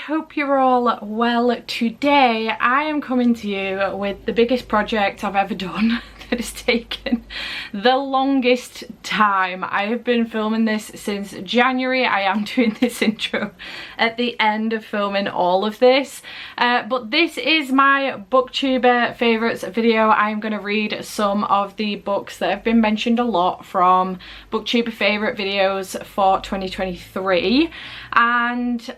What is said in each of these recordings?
hope you're all well. Today I am coming to you with the biggest project I've ever done that has taken the longest time. I have been filming this since January. I am doing this intro at the end of filming all of this, but this is my Booktuber favourites video. I'm going to read some of the books that have been mentioned a lot from Booktuber favourite videos for 2023, and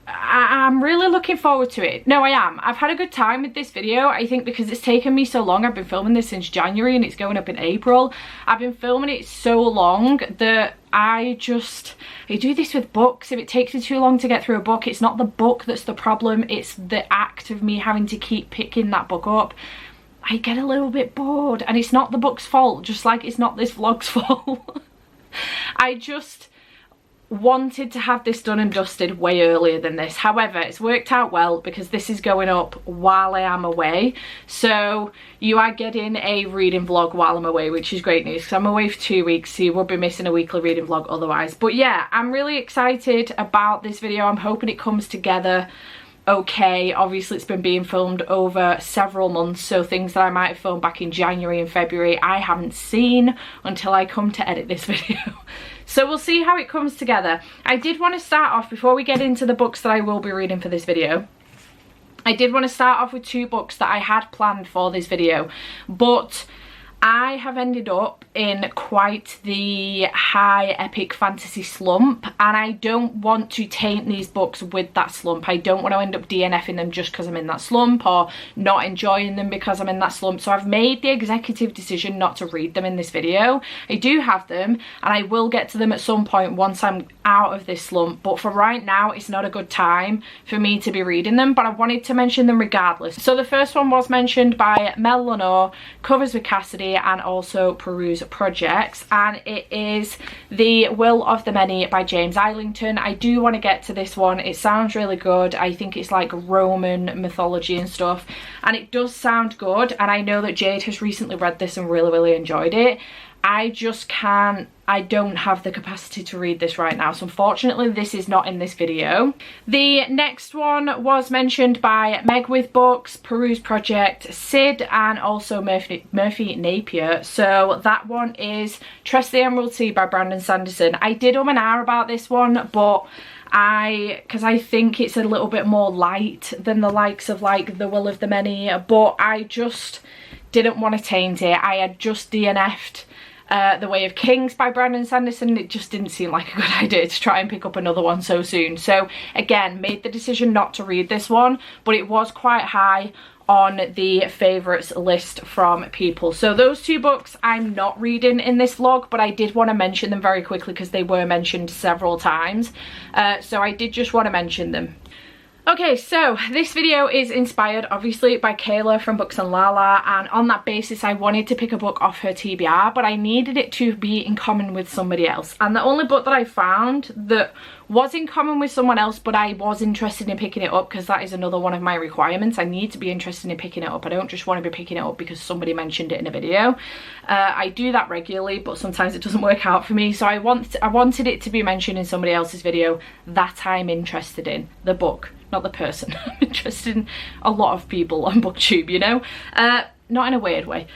I'm really looking forward to it. No, I am. I've had a good time with this video, I think, because it's taken me so long. I've been filming this since January and it's going up in April. I've been filming it so long that I do this with books. If it takes me too long to get through a book, it's not the book that's the problem, it's the act of me having to keep picking that book up. I get a little bit bored, and it's not the book's fault, just like it's not this vlog's fault. I just wanted to have this done and dusted way earlier than this. However, it's worked out well because this is going up while I am away, so you are getting a reading vlog while I'm away, which is great news because I'm away for 2 weeks, so you would be missing a weekly reading vlog otherwise. But yeah, I'm really excited about this video. I'm hoping it comes together okay. Obviously it's been being filmed over several months, so things that I might have filmed back in January and February I haven't seen until I come to edit this video. So we'll see how it comes together. I did want to start off, before we get into the books that I will be reading for this video, I did want to start off with two books that I had planned for this video, but I have ended up in quite the high epic fantasy slump, and I don't want to taint these books with that slump. I don't want to end up DNFing them just because I'm in that slump, or not enjoying them because I'm in that slump. So I've made the executive decision not to read them in this video. I do have them and I will get to them at some point once I'm out of this slump, but for right now it's not a good time for me to be reading them, but I wanted to mention them regardless. So the first one was mentioned by Mel Lenore, Covers with Cassidy, and also Peruse Projects, and it is The Will of the Many by James Islington. I do want to get to this one. It sounds really good. I think it's like Roman mythology and stuff, and it does sound good, and I know that Jade has recently read this and really enjoyed it. I don't have the capacity to read this right now, so unfortunately this is not in this video. The next one was mentioned by Meg with Books, Peruse Project, Sid, and also Murphy Napier. So that one is Trust the Emerald Sea by Brandon Sanderson. I did and ah about this one, but because I think it's a little bit more light than the likes of like The Will of the Many, but I just didn't want to taint it. I had just DNF'd The Way of Kings by Brandon Sanderson. It just didn't seem like a good idea to try and pick up another one so soon. So again, made the decision not to read this one, but it was quite high on the favourites list from people. So those two books I'm not reading in this vlog, but I did want to mention them very quickly because they were mentioned several times. So I did just want to mention them. Okay, so this video is inspired obviously by Kayla from Books and Lala, and on that basis I wanted to pick a book off her TBR, but I needed it to be in common with somebody else. And the only book that I found that was in common with someone else, but I was interested in picking it up, because that is another one of my requirements. I need to be interested in picking it up. I don't just want to be picking it up because somebody mentioned it in a video. I do that regularly, but sometimes it doesn't work out for me. So I wanted it to be mentioned in somebody else's video that I'm interested in. The book, not the person. I'm interested in a lot of people on Booktube, you know? Not in a weird way.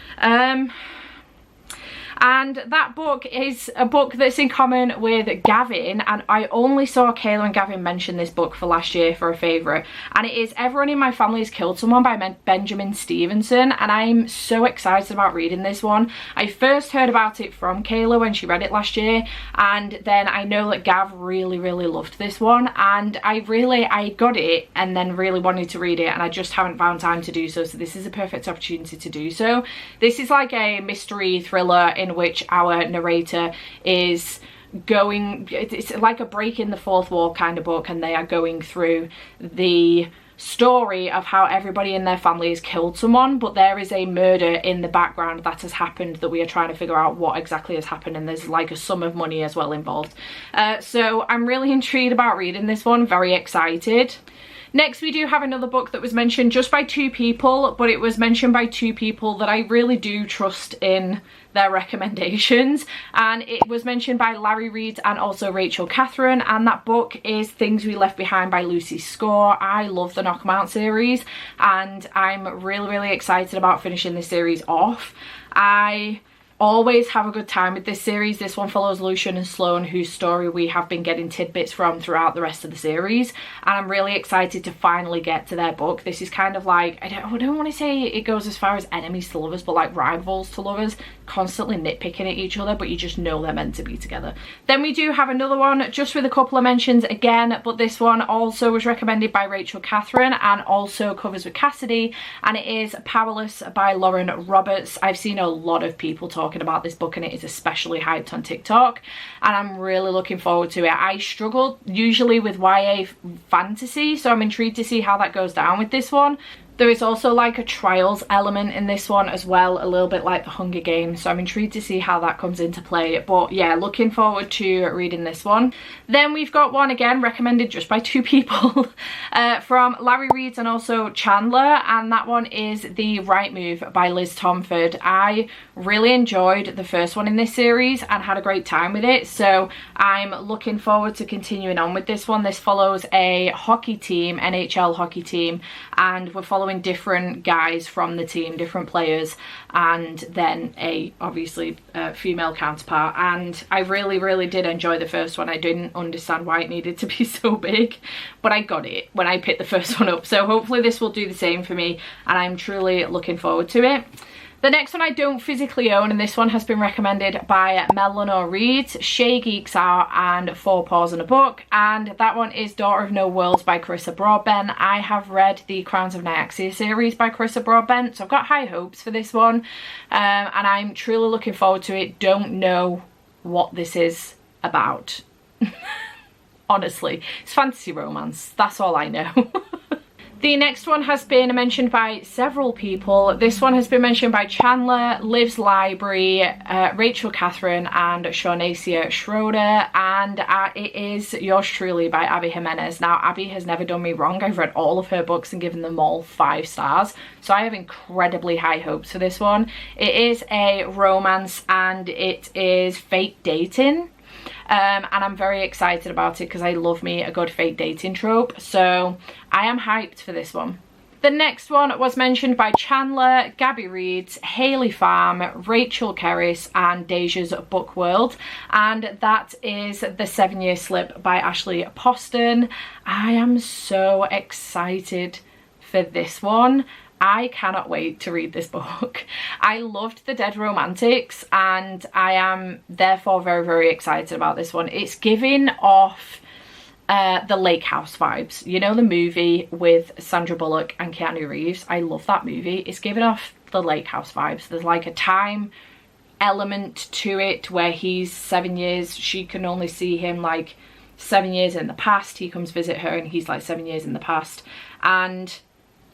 And that book is a book that's in common with Gavin, and I only saw Kayla and Gavin mention this book for last year for a favourite, and it is Everyone in My Family Has Killed Someone by Benjamin Stevenson, and I'm so excited about reading this one. I first heard about it from Kayla when she read it last year, and then I know that Gav really loved this one, and I got it and then really wanted to read it, and I just haven't found time to do so, so this is a perfect opportunity to do so. This is like a mystery thriller in which our narrator is going, it's like a break in the fourth wall kind of book, and they are going through the story of how everybody in their family has killed someone, but there is a murder in the background that has happened that we are trying to figure out what exactly has happened, and there's like a sum of money as well involved. So I'm really intrigued about reading this one, very excited. Next, we do have another book that was mentioned just by 2 people, but it was mentioned by 2 people that I really do trust in their recommendations, and it was mentioned by Larry Reed and also Rachel Catherine, and that book is Things We Left Behind by Lucy Score. I love the Knock 'em Out series, and I'm really excited about finishing this series off. I always have a good time with this series. This one follows Lucian and Sloane, whose story we have been getting tidbits from throughout the rest of the series, and I'm really excited to finally get to their book. This is kind of like, I don't want to say it goes as far as enemies to lovers, but like rivals to lovers, constantly nitpicking at each other, but you just know they're meant to be together. Then we do have another one just with a couple of mentions again, but this one also was recommended by Rachel Catherine and also covers with Cassidy, and it is Powerless by Lauren Roberts. I've seen a lot of people talking about this book, and it is especially hyped on TikTok, and I'm really looking forward to it. I struggle usually with YA fantasy, so I'm intrigued to see how that goes down with this one. There is also like a trials element in this one as well, a little bit like the Hunger Games, so I'm intrigued to see how that comes into play. But yeah, looking forward to reading this one. Then we've got one again recommended just by 2 people from Larry Reed and also Chandler, and that one is The Right Move by Liz Tomford. I really enjoyed the first one in this series and had a great time with it, so I'm looking forward to continuing on with this one. This follows a hockey team, NHL hockey team, and we're following different guys from the team, different players, and then a obviously female counterpart, and I really did enjoy the first one. I didn't understand why it needed to be so big, but I got it when I picked the first one up, so hopefully this will do the same for me, and I'm truly looking forward to it. The next one I don't physically own, and this one has been recommended by Melanie Reed, Shay Geeks Out, and 4 Paws in a Book, and that one is Daughter of No Worlds by Carissa Broadbent. I have read the Crowns of Nyaxia series by Carissa Broadbent, so I've got high hopes for this one, and I'm truly looking forward to it. Don't know what this is about. Honestly, it's fantasy romance, that's all I know. The next one has been mentioned by several people. This one has been mentioned by Chandler, Liv's Library, Rachel Catherine, and Shaunacia Schroeder, and it is Yours Truly by Abby Jimenez. Now, Abby has never done me wrong. I've read all of her books and given them all 5 stars, so I have incredibly high hopes for this one. It is a romance, and it is fake dating. And I'm very excited about it because I love me a good fake dating trope, so I am hyped for this one. The next one was mentioned by Chandler, Gabby Reed, Hayley Farm, Rachel Kerris, and Deja's Book World, and that is The 7-Year Slip by Ashley Poston. I am so excited for this one. I cannot wait to read this book. I loved The Dead Romantics, and I am therefore very excited about this one. It's giving off the Lake House vibes. You know, the movie with Sandra Bullock and Keanu Reeves? I love that movie. It's giving off the Lake House vibes. There's like a time element to it where he's 7 years, she can only see him like 7 years in the past. He comes visit her and he's like 7 years in the past, and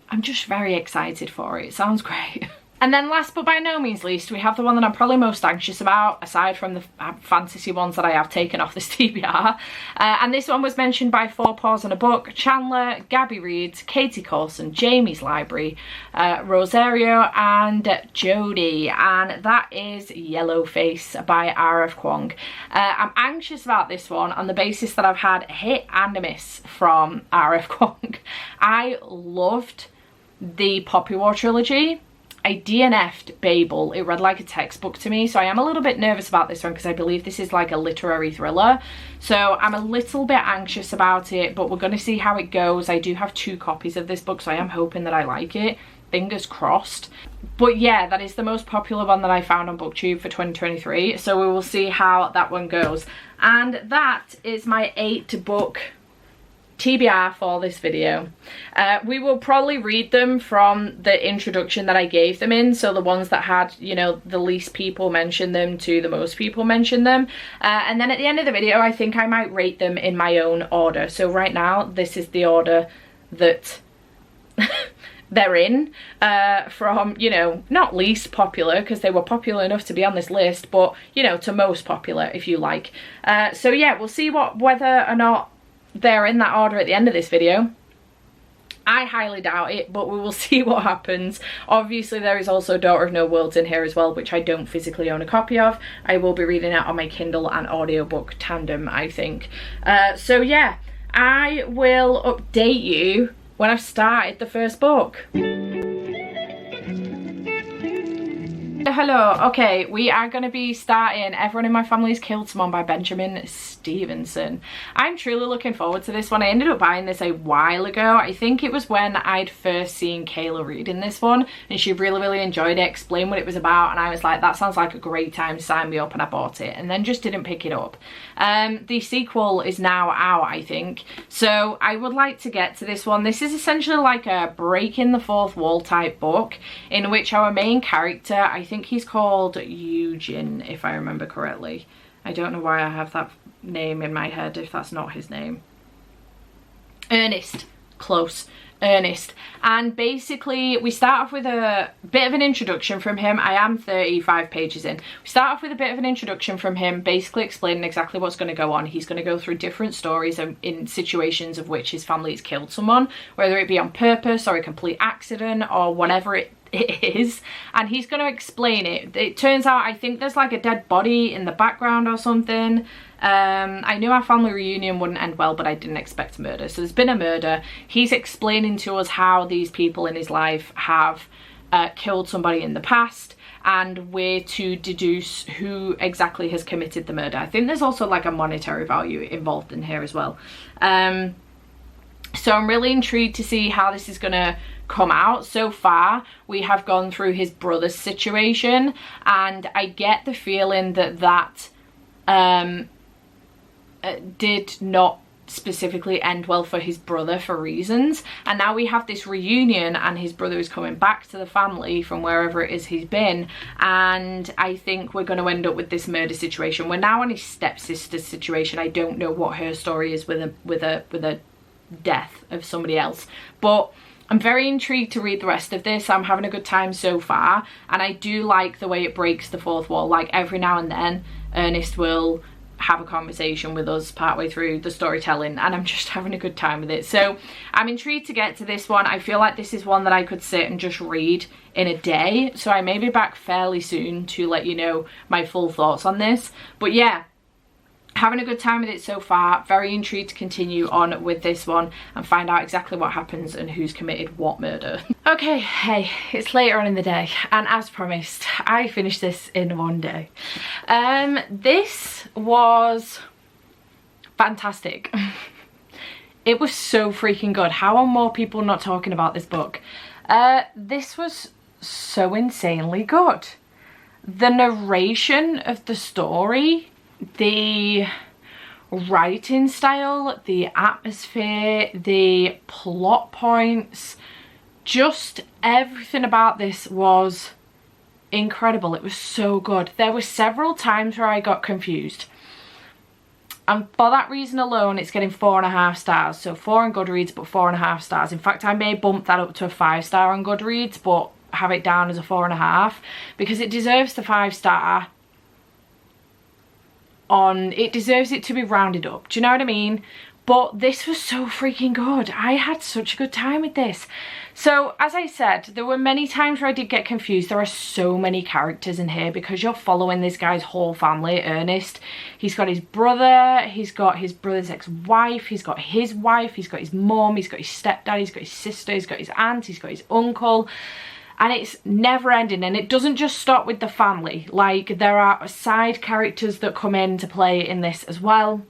I'm just very excited for it. It sounds great. And then last but by no means least, we have the one that I'm probably most anxious about, aside from the fantasy ones that I have taken off this TBR. And this one was mentioned by 4 Paws in a Book, Chandler, Gabby Reed, Katie Coulson, Jamie's Library, Rosario, and Jodie. And that is Yellowface by R.F. Kwong. I'm anxious about this one on the basis that I've had a hit and a miss from R.F. Kwong. I loved the Poppy War trilogy. I DNF'd Babel. It read like a textbook to me, so I am a little bit nervous about this one because I believe this is like a literary thriller. So I'm a little bit anxious about it, but we're going to see how it goes. I do have 2 copies of this book, so I am hoping that I like it. Fingers crossed. But yeah, that is the most popular one that I found on Booktube for 2023, so we will see how that one goes. And that is my 8 book TBR for this video. We will probably read them from the introduction that I gave them in, so the ones that had, you know, the least people mention them to the most people mention them, and then at the end of the video I think I might rate them in my own order. So right now this is the order that they're in, from, you know, not least popular because they were popular enough to be on this list, but, you know, to most popular, if you like. So yeah, we'll see whether or not they're in that order at the end of this video. I highly doubt it, but we will see what happens. Obviously, there is also Daughter of No Worlds in here as well, which I don't physically own a copy of. I will be reading it on my Kindle and audiobook tandem, I think. So yeah, I will update you when I've started the first book. Hello, okay, we are going to be starting Everyone in My Family's Killed Someone by Benjamin Stevenson. I'm truly looking forward to this one. I ended up buying this a while ago. I think it was when I'd first seen Kayla reading this one and she really enjoyed it, explained what it was about, and I was like, that sounds like a great time, sign me up, and I bought it and then just didn't pick it up. The sequel is now out, I think, so I would like to get to this one. This is essentially like a breaking the fourth wall type book in which our main character, I think he's called Eugene, if I remember correctly. I don't know why I have that name in my head if that's not his name. Ernest. Close. Ernest. And basically we start off with a bit of an introduction from him. I am 35 pages in. We start off with a bit of an introduction from him, basically explaining exactly what's going to go on. He's going to go through different stories in situations of which his family has killed someone, whether it be on purpose or a complete accident or whatever it is, and he's going to explain it. It turns out, I think there's like a dead body in the background or something. I knew our family reunion wouldn't end well, but I didn't expect murder. So there's been a murder. He's explaining to us how these people in his life have killed somebody in the past, and where to deduce who exactly has committed the murder. I think there's also like a monetary value involved in here as well. So I'm really intrigued to see how this is going to come out. So far we have gone through his brother's situation, and I get the feeling that that did not specifically end well for his brother for reasons, and now we have this reunion and his brother is coming back to the family from wherever it is he's been, and I think we're going to end up with this murder situation. We're now on his stepsister's situation. I don't know what her story is with a death of somebody else, but I'm very intrigued to read the rest of this. I'm having a good time so far, and I do like the way it breaks the fourth wall. Like every now and then Ernest will have a conversation with us partway through the storytelling, and I'm just having a good time with it. So I'm intrigued to get to this one. I feel like this is one that I could sit and just read in a day, so I may be back fairly soon to let you know my full thoughts on this. But yeah, having a good time with it so far. Very intrigued to continue on with this one and find out exactly what happens and who's committed what murder. Okay, hey, it's later on in the day, and as promised, I finished this in one day. This was fantastic. It was so freaking good. How are more people not talking about this book? This was so insanely good. The narration of the story, the writing style, the atmosphere, the plot points, just everything about this was incredible. It was so good. There were several times where I got confused, and for that reason alone it's getting 4.5 stars. So 4 on Goodreads, but 4.5 stars. In fact, I may bump that up to a 5-star on Goodreads, but have it down as a 4.5 because it deserves the 5-star. It deserves it to be rounded up, do you know what I mean? But this was so freaking good. I had such a good time with this. So as I said, there were many times where I did get confused. There are so many characters in here because you're following this guy's whole family. Ernest, he's got his brother, he's got his brother's ex-wife, he's got his wife, he's got his mum, he's got his stepdad, he's got his sister, he's got his aunt, he's got his uncle. And it's never ending, and it doesn't just stop with the family. Like, there are side characters that come into play in this as well.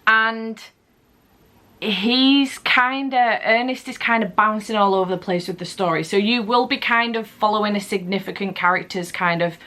And Ernest is kind of bouncing all over the place with the story. So you will be kind of following a significant character's kind of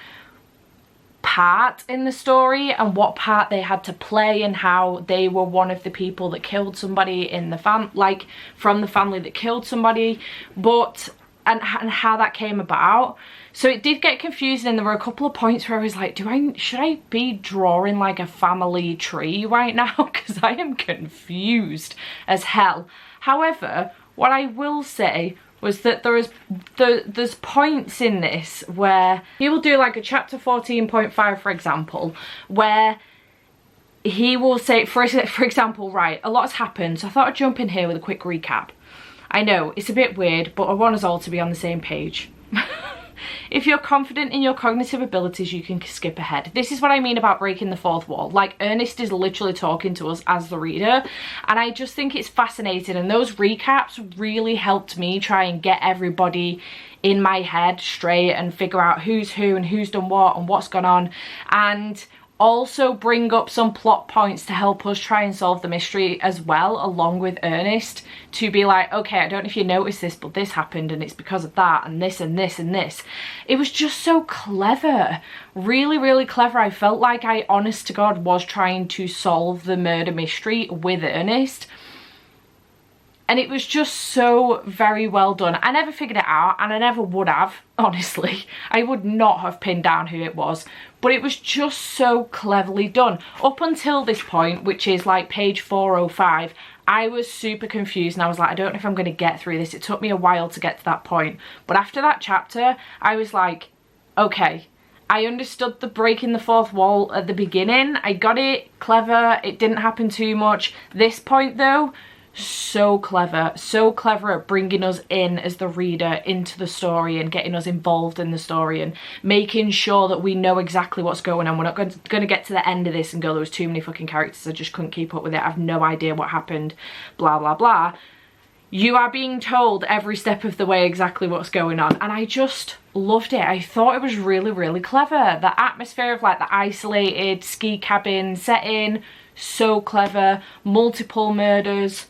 part in the story and what part they had to play and how they were one of the people that killed somebody in the from the family that killed somebody, but and how that came about. So it did get confusing, and there were a couple of points where I was like, should I be drawing like a family tree right now? Because I am confused as hell. However, what I will say was that there's points in this where he will do like a chapter 14.5, for example, where he will say, for example, right, a lot has happened, so I thought I'd jump in here with a quick recap. I know, it's a bit weird, but I want us all to be on the same page. If you're confident in your cognitive abilities, you can skip ahead. This is what I mean about breaking the fourth wall. Like, Ernest is literally talking to us as the reader, and I just think it's fascinating, and those recaps really helped me try and get everybody in my head straight and figure out who's who and who's done what and what's gone on, and also bring up some plot points to help us try and solve the mystery as well, along with Ernest, to be like, okay, I don't know if you noticed this, but this happened and it's because of that and this and this and this. It was just so clever, really, really clever. I felt like I, honest to God, was trying to solve the murder mystery with Ernest. And it was just so very well done. I never figured it out, and I never would have, honestly. I would not have pinned down who it was. But it was just so cleverly done. Up until this point, which is like page 405, I was super confused, and I was like, I don't know if I'm going to get through this. It took me a while to get to that point. But after that chapter, I was like, okay, I understood the breaking the fourth wall at the beginning. I got it, clever. It didn't happen too much. This point though, so clever at bringing us in as the reader into the story and getting us involved in the story and making sure that we know exactly what's going on. We're not going to get to the end of this and go, there was too many fucking characters, I just couldn't keep up with it, I have no idea what happened, blah blah blah. You are being told every step of the way exactly what's going on, and I just loved it. I thought it was really, really clever. The atmosphere of like the isolated ski cabin setting, so clever. Multiple murders,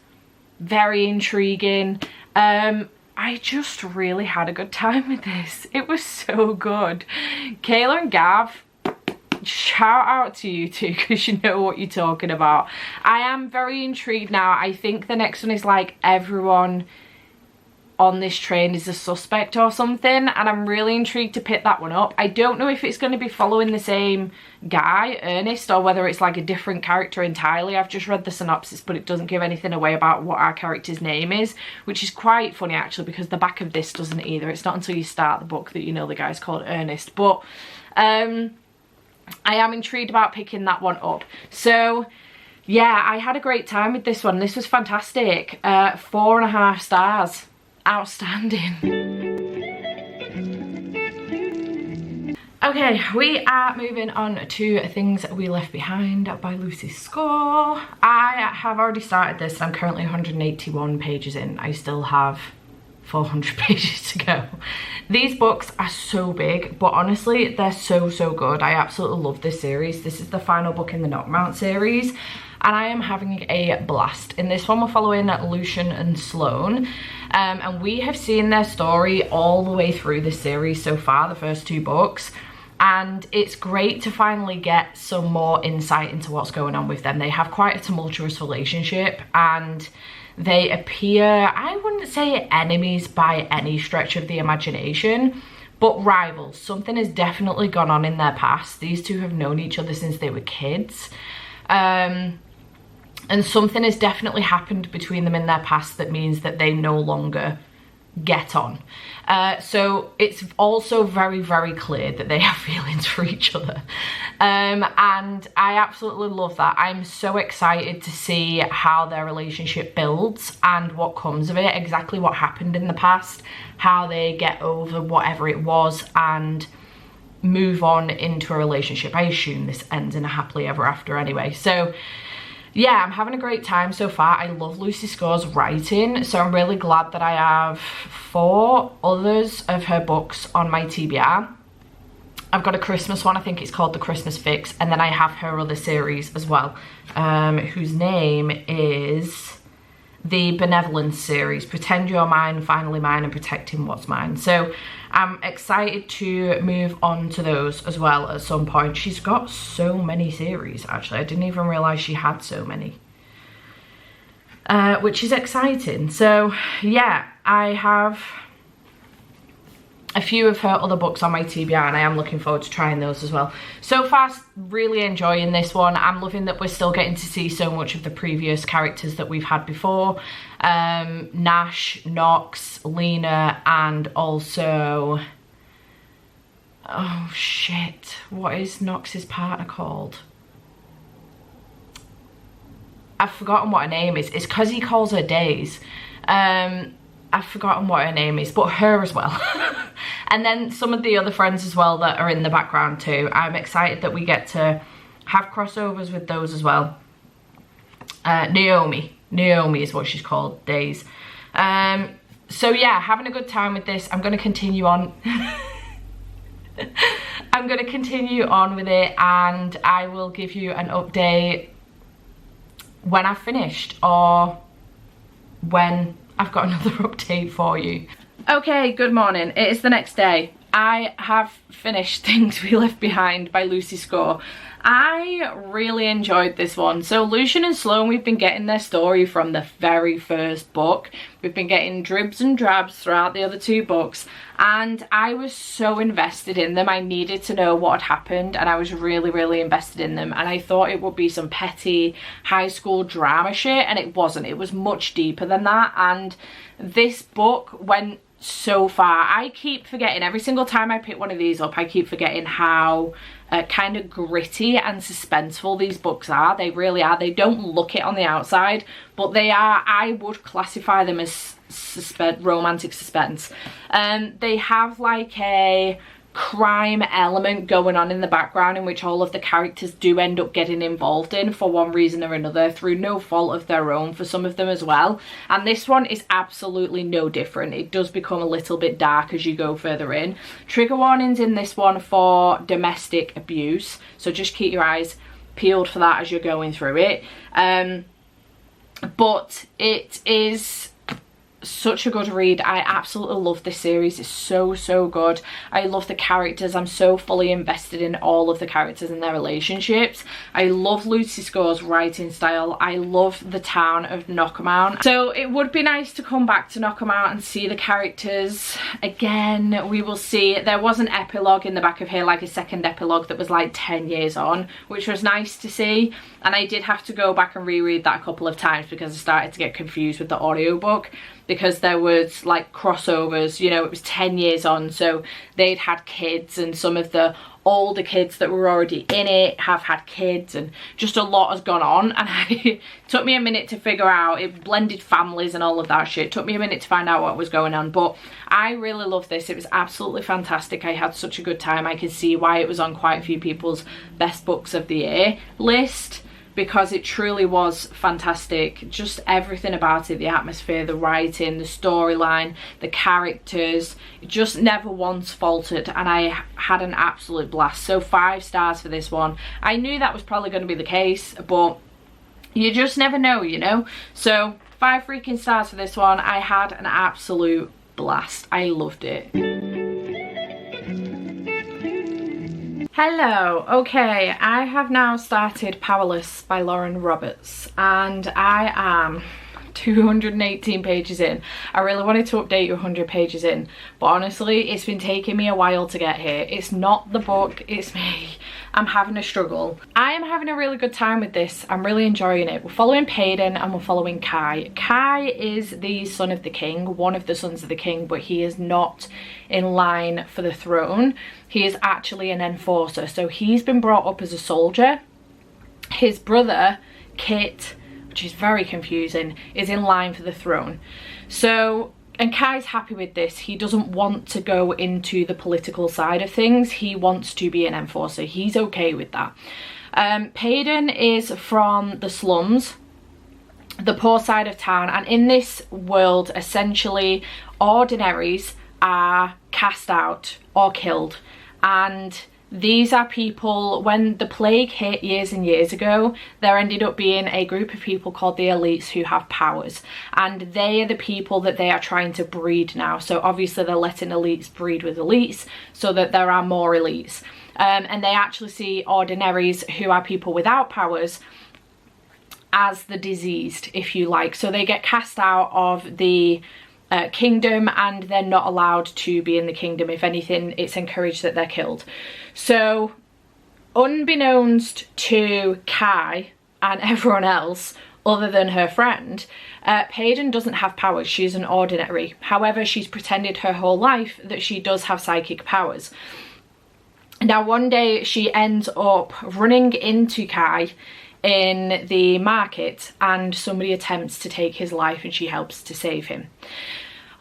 very intriguing. I just really had a good time with this. It was so good. Kayla and Gav, shout out to you two, because you know what you're talking about. I am very intrigued now. I think the next one is like everyone on this train is a suspect or something, and I'm really intrigued to pick that one up. I don't know if it's going to be following the same guy, Ernest, or whether it's like a different character entirely. I've just read the synopsis, but it doesn't give anything away about what our character's name is, which is quite funny actually, because the back of this doesn't either. It's not until you start the book that you know the guy's called Ernest. But I am intrigued about picking that one up. So yeah, I had a great time with this one. This was fantastic. 4.5 stars. Outstanding. Okay, we are moving on to Things We Left Behind by Lucy Score. I have already started this, and I'm currently 181 pages in. I still have 400 pages to go. These books are so big, but honestly, they're so good. I absolutely love this series. This is the final book in the Knockmount series, and I am having a blast. In this one, we're following Lucian and Sloane, and we have seen their story all the way through this series so far, the first 2 books, and it's great to finally get some more insight into what's going on with them. They have quite a tumultuous relationship, and they appear, I wouldn't say enemies by any stretch of the imagination, but rivals. Something has definitely gone on in their past. These two have known each other since they were kids. And something has definitely happened between them in their past that means that they no longer get on. So it's also very clear that they have feelings for each other. And I absolutely love that. I'm so excited to see how their relationship builds and what comes of it, exactly what happened in the past, how they get over whatever it was and move on into a relationship. I assume this ends in a happily ever after anyway. So yeah, I'm having a great time so far. I love Lucy Score's writing, so I'm really glad that I have 4 others of her books on my TBR. I've got a Christmas one, I think it's called The Christmas Fix, and then I have her other series as well, whose name is the Benevolence series, Pretend You're Mine, Finally Mine, and Protecting What's Mine. So I'm excited to move on to those as well at some point. She's got so many series, actually. I didn't even realise she had so many, which is exciting. So yeah, I have a few of her other books on my TBR, and I am looking forward to trying those as well. So far, really enjoying this one. I'm loving that we're still getting to see so much of the previous characters that we've had before. Nash, Knox, Lena, and also... oh shit, what is Knox's partner called? I've forgotten what her name is. It's because he calls her Days. I've forgotten what her name is, but her as well. And then some of the other friends as well that are in the background too. I'm excited that we get to have crossovers with those as well. Naomi is what she's called, Days. So yeah, having a good time with this. I'm going to continue on. I'm going to continue on with it, and I will give you an update when I've finished, or when I've got another update for you. Okay, good morning. It is the next day. I have finished Things We Left Behind by Lucy Score. I really enjoyed this one. So Lucian and Sloane, we've been getting their story from the very first book. We've been getting dribs and drabs throughout the other two books, and I was so invested in them. I needed to know what had happened, and I was really invested in them, and I thought it would be some petty high school drama shit, and it wasn't. It was much deeper than that, and this book went so far. I keep forgetting, every single time I pick one of these up, I keep forgetting how kind of gritty and suspenseful these books are. They really are. They don't look it on the outside, but they are. I would classify them as romantic suspense. They have like a crime element going on in the background, in which all of the characters do end up getting involved in for one reason or another, through no fault of their own for some of them as well. And this one is absolutely no different. It does become a little bit dark as you go further in. Trigger warnings in this one for domestic abuse, so just keep your eyes peeled for that as you're going through it. But it is such a good read. I absolutely love this series. It's so good. I love the characters. I'm so fully invested in all of the characters and their relationships. I love Lucy Score's writing style. I love the town of Knockamount. So it would be nice to come back to Knockamount and see the characters again. We will see. There was an epilogue in the back of here, like a second epilogue that was like 10 years on, which was nice to see. And I did have to go back and reread that a couple of times because I started to get confused with the audiobook, because there was like crossovers, you know, it was 10 years on, so they'd had kids, and some of the older kids that were already in it have had kids, and just a lot has gone on, and it took me a minute to figure out. It blended families and all of that shit. It took me a minute to find out what was going on, but I really loved this. It was absolutely fantastic. I had such a good time. I could see why it was on quite a few people's best books of the year list, because it truly was fantastic. Just everything about it, the atmosphere, the writing, the storyline, the characters, it just never once faltered, and I had an absolute blast. So 5 stars for this one. I knew that was probably going to be the case, but you just never know, you know. So 5 freaking stars for this one. I had an absolute blast. I loved it. Hello. Okay, I have now started Powerless by Lauren Roberts, and I am 218 pages in. I really wanted to update you 100 pages in, but honestly it's been taking me a while to get here. It's not the book, it's me. I'm having a struggle. I am having a really good time with this. I'm really enjoying it. We're following Payden and we're following Kai. Kai is the son of the king, one of the sons of the king, but he is not in line for the throne. He is actually an enforcer, so he's been brought up as a soldier. His brother, Kit, which is very confusing, is in line for the throne. So, and Kai's happy with this. He doesn't want to go into the political side of things. He wants to be an enforcer. He's okay with that. Payden is from the slums, the poor side of town, and in this world, essentially, ordinaries are cast out or killed. And these are people, when the plague hit years and years ago, there ended up being a group of people called the elites who have powers, and they are the people that they are trying to breed now. So obviously they're letting elites breed with elites so that there are more elites, and they actually see ordinaries, who are people without powers, as the diseased, if you like. So they get cast out of the kingdom, and they're not allowed to be in the kingdom. If anything, it's encouraged that they're killed. So unbeknownst to Kai and everyone else other than her friend, Payden doesn't have powers. She's an ordinary. However, she's pretended her whole life that she does have psychic powers. Now one day she ends up running into Kai in the market, and somebody attempts to take his life, and she helps to save him.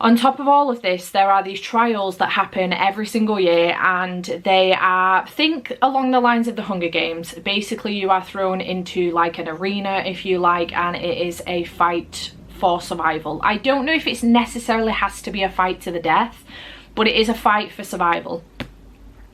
On top of all of this, there are these trials that happen every single year, and they are, think along the lines of the Hunger Games. Basically, you are thrown into like an arena, if you like, and it is a fight for survival. I don't know if it necessarily has to be a fight to the death, but it is a fight for survival.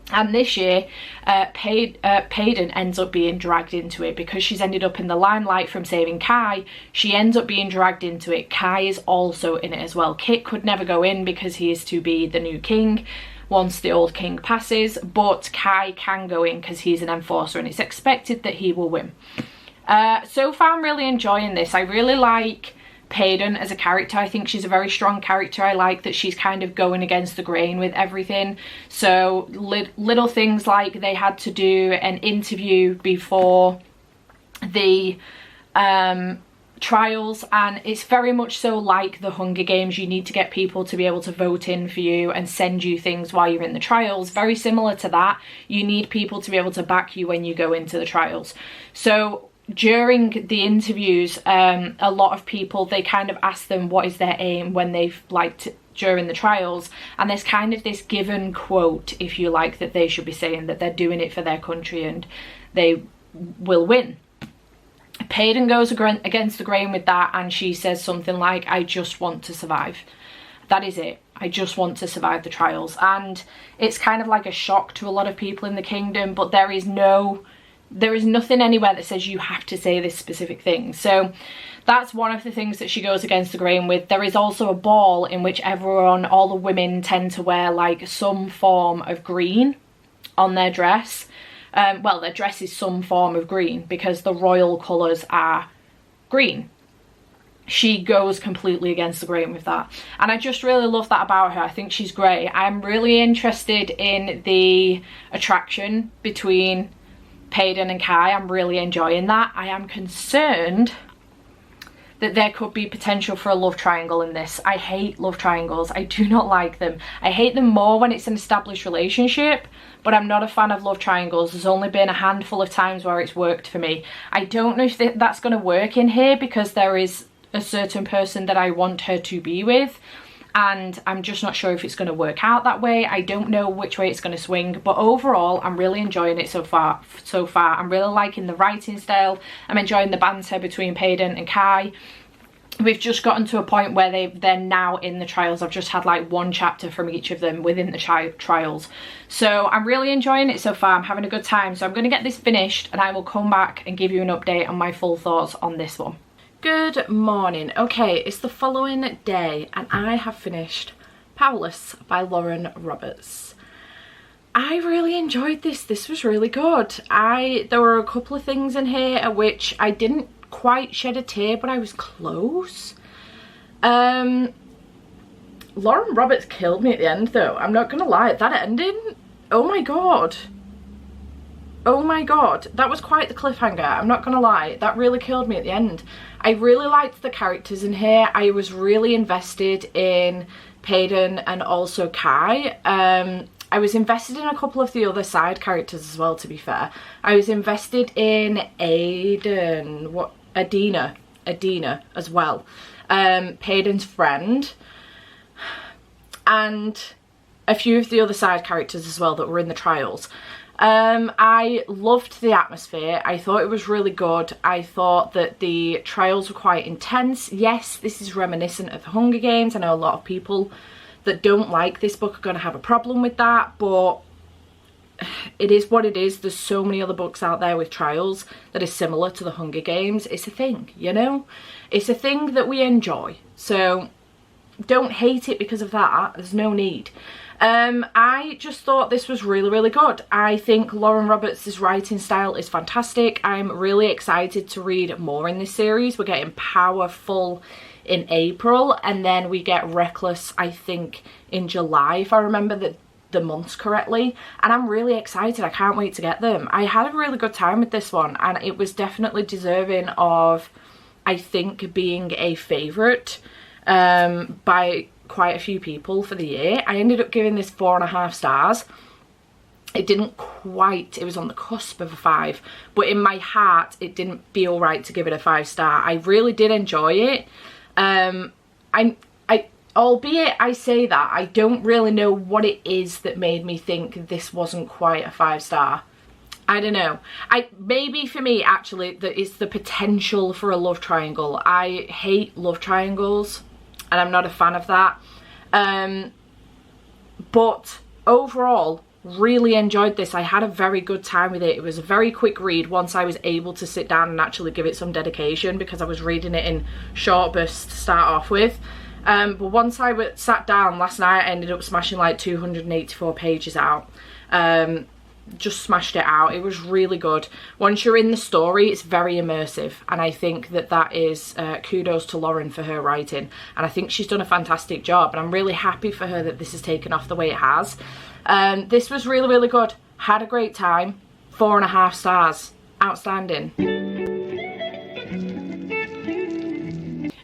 And this year, Paden ends up being dragged into it because she's ended up in the limelight from saving Kai. She ends up being dragged into it. Kai is also in it as well. Kit could never go in because he is to be the new king once the old king passes, but Kai can go in because he's an enforcer and it's expected that he will win. So far, I'm really enjoying this. I really like Paden as a character. I think she's a very strong character. I like that she's kind of going against the grain with everything. So little things like they had to do an interview before the trials, and it's very much so like the Hunger Games. You need to get people to be able to vote in for you and send you things while you're in the trials. Very similar to that. You need people to be able to back you when you go into the trials. So during the interviews, a lot of people, they kind of ask them what is their aim when they've during the trials, and there's kind of this given quote, if you like, that they should be saying that they're doing it for their country and they will win. Paden goes against the grain with that, and she says something like, I just want to survive. That is it. I just want to survive the trials. And it's kind of like a shock to a lot of people in the kingdom, but there is nothing anywhere that says you have to say this specific thing. So that's one of the things that she goes against the grain with. There is also a ball in which all the women tend to wear like some form of green on their dress. Well, their dress is some form of green because the royal colours are green. She goes completely against the grain with that, and I just really love that about her. I think she's great. I'm really interested in the attraction between Paden and Kai. I'm really enjoying that. I am concerned that there could be potential for a love triangle in this. I hate love triangles. I do not like them. I hate them more when it's an established relationship, but I'm not a fan of love triangles. There's only been a handful of times where it's worked for me. I don't know if that's going to work in here because there is a certain person that I want her to be with, and I'm just not sure if it's going to work out that way. I don't know which way it's going to swing, but overall I'm really enjoying it so far. I'm really liking the writing style. I'm enjoying the banter between Paden and Kai. We've just gotten to a point where they're now in the trials. I've just had like one chapter from each of them within the trials. So I'm really enjoying it so far. I'm having a good time. So I'm going to get this finished and I will come back and give you an update on my full thoughts on this one. Good morning. Okay, it's the following day and I have finished Powerless by Lauren Roberts. I really enjoyed this. This was really good. There were a couple of things in here at which I didn't quite shed a tear, but I was close. Lauren Roberts killed me at the end though. I'm not gonna lie, that ending, oh my god. Oh my god, that was quite the cliffhanger. I'm not gonna lie, that really killed me at the end. I really liked the characters in here. I was really invested in Paden and also Kai. I was invested in a couple of the other side characters as well, to be fair. I was invested in Adina as well. Paden's friend. And a few of the other side characters as well that were in the trials. I loved the atmosphere. I thought it was really good. I thought that the trials were quite intense. Yes, this is reminiscent of the Hunger Games. I know a lot of people that don't like this book are going to have a problem with that, but it is what it is. There's so many other books out there with trials that are similar to the Hunger Games. It's a thing, you know? It's a thing that we enjoy. So don't hate it because of that. There's no need. I just thought this was really, really good. I think Lauren Roberts' writing style is fantastic. I'm really excited to read more in this series. We're getting Powerful in April, and then we get Reckless, I think, in July, if I remember the months correctly, and I'm really excited. I can't wait to get them. I had a really good time with this one, and it was definitely deserving of, I think, being a favourite by quite a few people for the year. I ended up giving this 4.5 stars. It didn't quite, it was on the cusp of a 5, but in my heart it didn't feel right to give it a 5 star. I really did enjoy it. albeit I say that, I don't really know what it is that made me think this wasn't quite a 5-star. I don't know. Maybe for me, actually, that is the potential for a love triangle. I hate love triangles, and I'm not a fan of that. But overall, really enjoyed this. I had a very good time with it. It was a very quick read once I was able to sit down and actually give it some dedication, because I was reading it in short bursts to start off with. But once I sat down last night, I ended up smashing like 284 pages out. Just smashed it out. It was really good. Once you're in the story, it's very immersive, and I think that that is kudos to Lauren for her writing, and I think she's done a fantastic job, and I'm really happy for her that this has taken off the way it has. This was really, really good. Had a great time. 4.5 stars. Outstanding.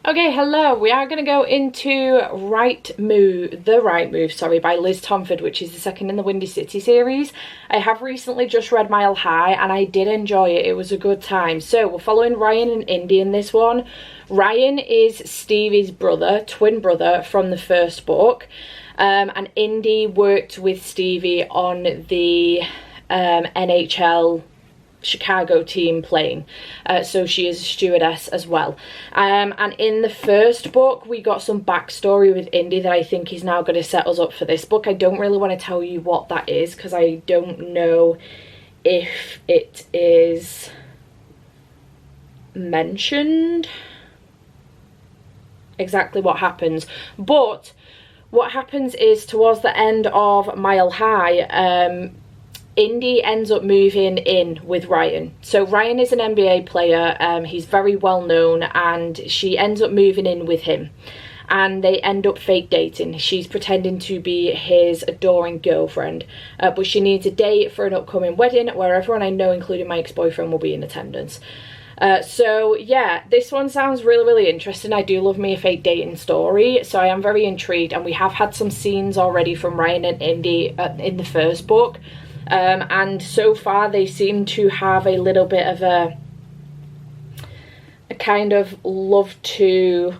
Okay, hello. We are going to go into The Right Move, by Liz Tomford, which is the second in the Windy City series. I have recently just read Mile High, and I did enjoy it. It was a good time. So we're following Ryan and Indy in this one. Ryan is Stevie's brother, twin brother from the first book, and Indy worked with Stevie on the NHL Chicago team plane, so she is a stewardess as well. And in the first book we got some backstory with Indy that I think is now going to set us up for this book. I don't really want to tell you what that is because I don't know if it is mentioned exactly what happens, but what happens is towards the end of Mile High, Indy ends up moving in with Ryan. So Ryan is an NBA player, he's very well known, and she ends up moving in with him. And they end up fake dating. She's pretending to be his adoring girlfriend, but she needs a date for an upcoming wedding where everyone I know, including my ex-boyfriend, will be in attendance. So yeah, this one sounds really, really interesting. I do love me a fake dating story, so I am very intrigued. And we have had some scenes already from Ryan and Indy in the first book. And so far they seem to have a little bit of a kind of love to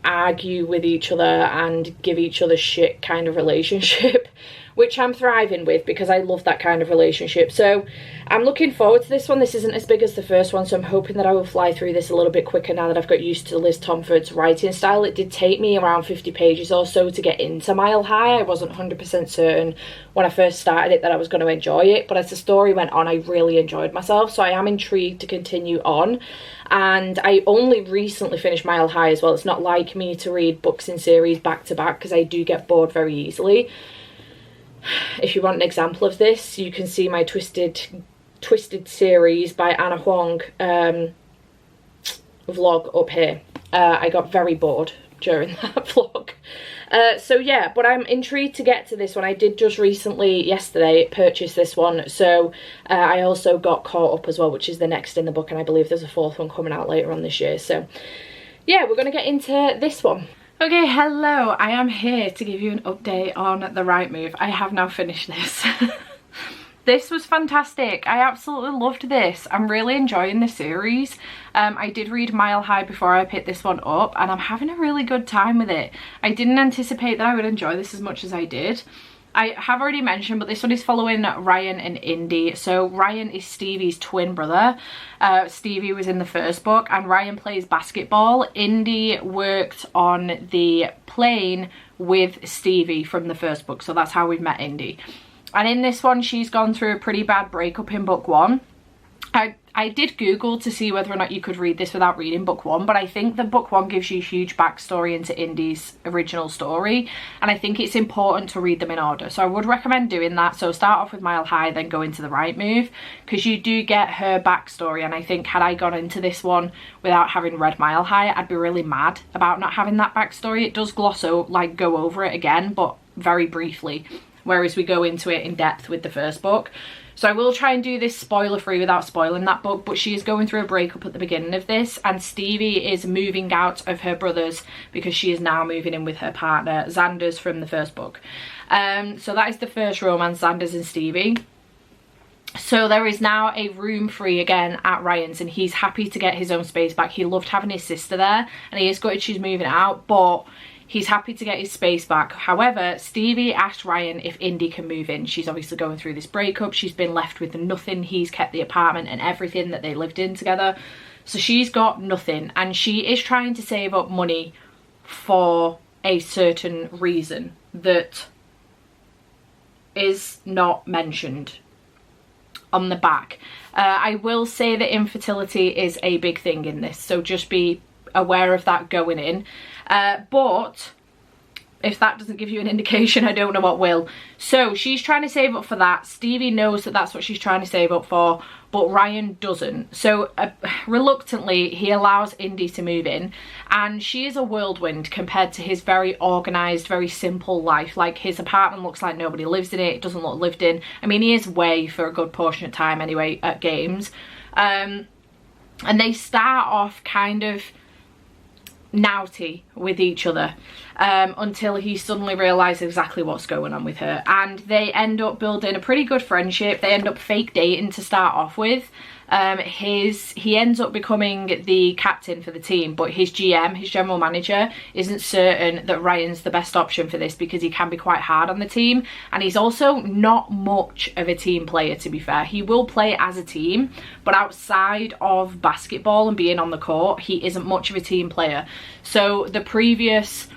argue with each other and give each other shit kind of relationship, which I'm thriving with because I love that kind of relationship. So I'm looking forward to this one. This isn't as big as the first one, so I'm hoping that I will fly through this a little bit quicker now that I've got used to Liz Tomford's writing style. It did take me around 50 pages or so to get into Mile High. I wasn't 100% certain when I first started it that I was going to enjoy it, but as the story went on, I really enjoyed myself, so I am intrigued to continue on. And I only recently finished Mile High as well. It's not like me to read books in series back to back because I do get bored very easily. If you want an example of this, you can see my Twisted series by Anna Huang vlog up here. I got very bored during that vlog. So yeah, but I'm intrigued to get to this one. I did just recently, yesterday, purchase this one, so I also got caught up as well, which is the next in the book, and I believe there's a fourth one coming out later on this year. So yeah, we're going to get into this one. Okay, hello, I am here to give you an update on The Right Move. I have now finished this. This was fantastic. I absolutely loved this. I'm really enjoying the series. I did read Mile High before I picked this one up, and I'm having a really good time with it. I didn't anticipate that I would enjoy this as much as I did. I have already mentioned, but this one is following Ryan and Indy. So Ryan is Stevie's twin brother. Stevie was in the first book, and Ryan plays basketball. Indy worked on the plane with Stevie from the first book, so that's how we've met Indy. And in this one, she's gone through a pretty bad breakup in book one. I did Google to see whether or not you could read this without reading book one, but I think that book one gives you a huge backstory into Indy's original story, and I think it's important to read them in order. So I would recommend doing that. So start off with Mile High, then go into The Right Move, because you do get her backstory, and I think had I gone into this one without having read Mile High, I'd be really mad about not having that backstory. It does go over it again, but very briefly, whereas we go into it in depth with the first book. So I will try and do this spoiler free without spoiling that book, but she is going through a breakup at the beginning of this, and Stevie is moving out of her brother's because she is now moving in with her partner, Xander's from the first book. So that is the first romance, Xander's and Stevie. So there is now a room free again at Ryan's, and he's happy to get his own space back. He loved having his sister there, and he is gutted she's moving out, but He's happy to get his space back. However, Stevie asked Ryan if Indy can move in. She's obviously going through this breakup. She's been left with nothing. He's kept the apartment and everything that they lived in together. So she's got nothing, and she is trying to save up money for a certain reason that is not mentioned on the back. I will say that infertility is a big thing in this, so just be aware of that going in. But if that doesn't give you an indication, I don't know what will. So she's trying to save up for that. Stevie knows that that's what she's trying to save up for, but Ryan doesn't. So reluctantly, he allows Indy to move in, and she is a whirlwind compared to his very organised, very simple life. Like, his apartment looks like nobody lives in it. It doesn't look lived in. I mean, he is away for a good portion of time anyway at games. And they start off kind of naughty with each other until he suddenly realizes exactly what's going on with her, and they end up building a pretty good friendship. They end up fake dating to start off with. He ends up becoming the captain for the team, but his GM, his general manager, isn't certain that Ryan's the best option for this because he can be quite hard on the team, and he's also not much of a team player, to be fair. He will play as a team, but outside of basketball and being on the court, he isn't much of a team player. So the previous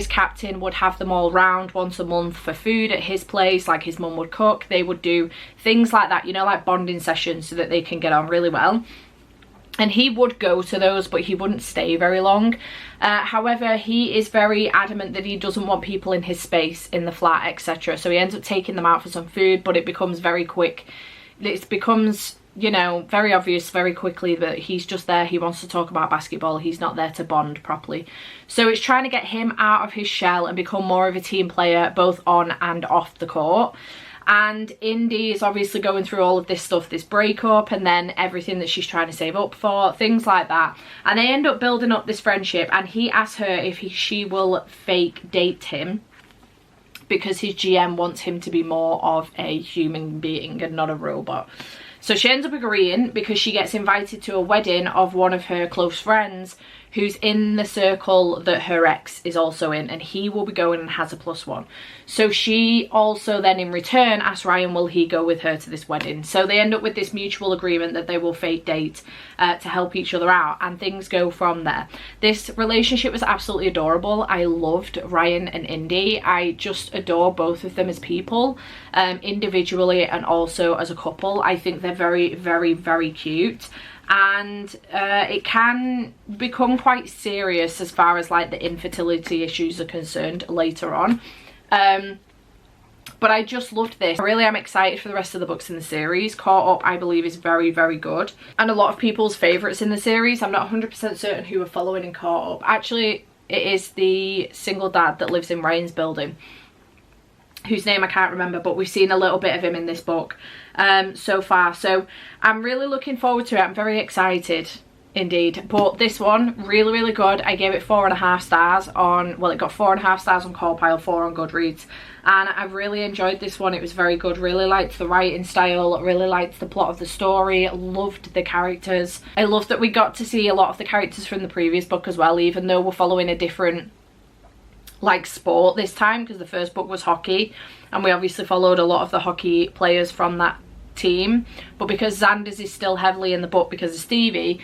captain would have them all round once a month for food at his place. Like, his mum would cook. They would do things like that, you know, like bonding sessions, so that they can get on really well. And he would go to those, but he wouldn't stay very long. However, he is very adamant that he doesn't want people in his space, in the flat, etc. So he ends up taking them out for some food, but it becomes very quick. It becomes, you know, very obvious very quickly that he's just there. He wants to talk about basketball. He's not there to bond properly. So it's trying to get him out of his shell and become more of a team player, both on and off the court. And Indy is obviously going through all of this stuff, this breakup, and then everything that she's trying to save up for, things like that. And they end up building up this friendship, and he asks her if she will fake date him, because his GM wants him to be more of a human being and not a robot. So she ends up agreeing because she gets invited to a wedding of one of her close friends who's in the circle that her ex is also in, and he will be going and has a +1. So she also then in return asks Ryan, will he go with her to this wedding? So they end up with this mutual agreement that they will fake date to help each other out, and things go from there. This relationship was absolutely adorable. I loved Ryan and Indy. I just adore both of them as people, individually and also as a couple. I think they're very, very, very cute. And it can become quite serious as far as like the infertility issues are concerned later on. But I just loved this. I really am excited for the rest of the books in the series. Caught Up, I believe, is very, very good, and a lot of people's favourites in the series. I'm not 100% certain who are following in Caught Up. Actually, it is the single dad that lives in Ryan's building, whose name I can't remember, but we've seen a little bit of him in this book so far. So I'm really looking forward to it. I'm very excited indeed. But this one, really, really good. I gave it 4.5 stars on, well, it got 4.5 stars on Callpile, 4 on Goodreads. And I've really enjoyed this one. It was very good. Really liked the writing style, really liked the plot of the story, loved the characters. I loved that we got to see a lot of the characters from the previous book as well, even though we're following a different like sport this time, because the first book was hockey and we obviously followed a lot of the hockey players from that team. But because Xander's is still heavily in the book because of Stevie,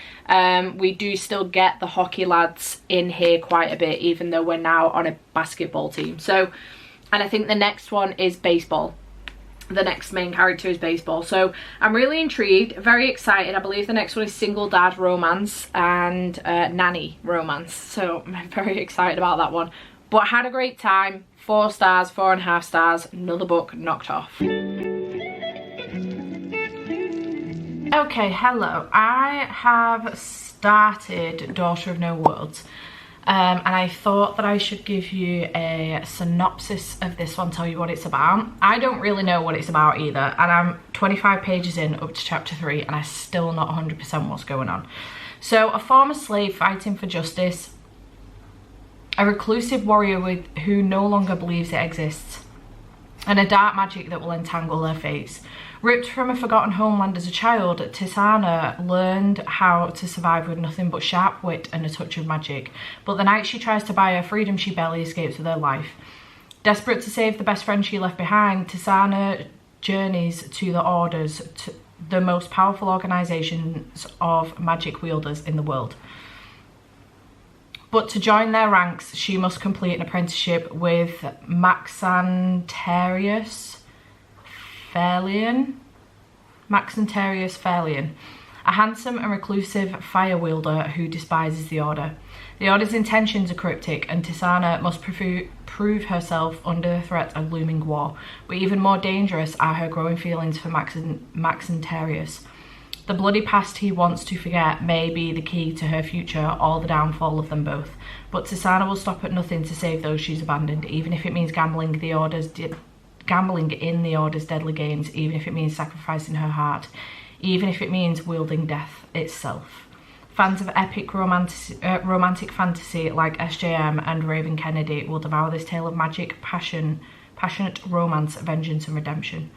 we do still get the hockey lads in here quite a bit, even though we're now on a basketball team. So, and I think the next one is baseball. The next main character is baseball. So I'm really intrigued, very excited. I believe the next one is single dad romance and nanny romance. So I'm very excited about that one. But I had a great time. 4 stars, 4.5 stars, another book knocked off. Okay, hello. I have started Daughter of No Worlds, and I thought that I should give you a synopsis of this one, tell you what it's about. I don't really know what it's about either, and I'm 25 pages in, up to chapter 3, and I'm still not 100% what's going on. So, a former slave fighting for justice, a reclusive warrior who no longer believes it exists, and a dark magic that will entangle their fates. Ripped from a forgotten homeland as a child, Tisana learned how to survive with nothing but sharp wit and a touch of magic. But the night she tries to buy her freedom, she barely escapes with her life. Desperate to save the best friend she left behind, Tisana journeys to the Orders, the most powerful organisations of magic wielders in the world. But to join their ranks, she must complete an apprenticeship with Maxantarius Fairlian, a handsome and reclusive fire wielder who despises the Order. The Order's intentions are cryptic, and Tisana must prove herself under the threat of looming war. But even more dangerous are her growing feelings for Maxantarius. The bloody past he wants to forget may be the key to her future or the downfall of them both. But Tisana will stop at nothing to save those she's abandoned, even if it means gambling in the Order's deadly games, even if it means sacrificing her heart, even if it means wielding death itself. Fans of epic romantic fantasy like SJM and Raven Kennedy will devour this tale of magic, passionate romance, vengeance and redemption.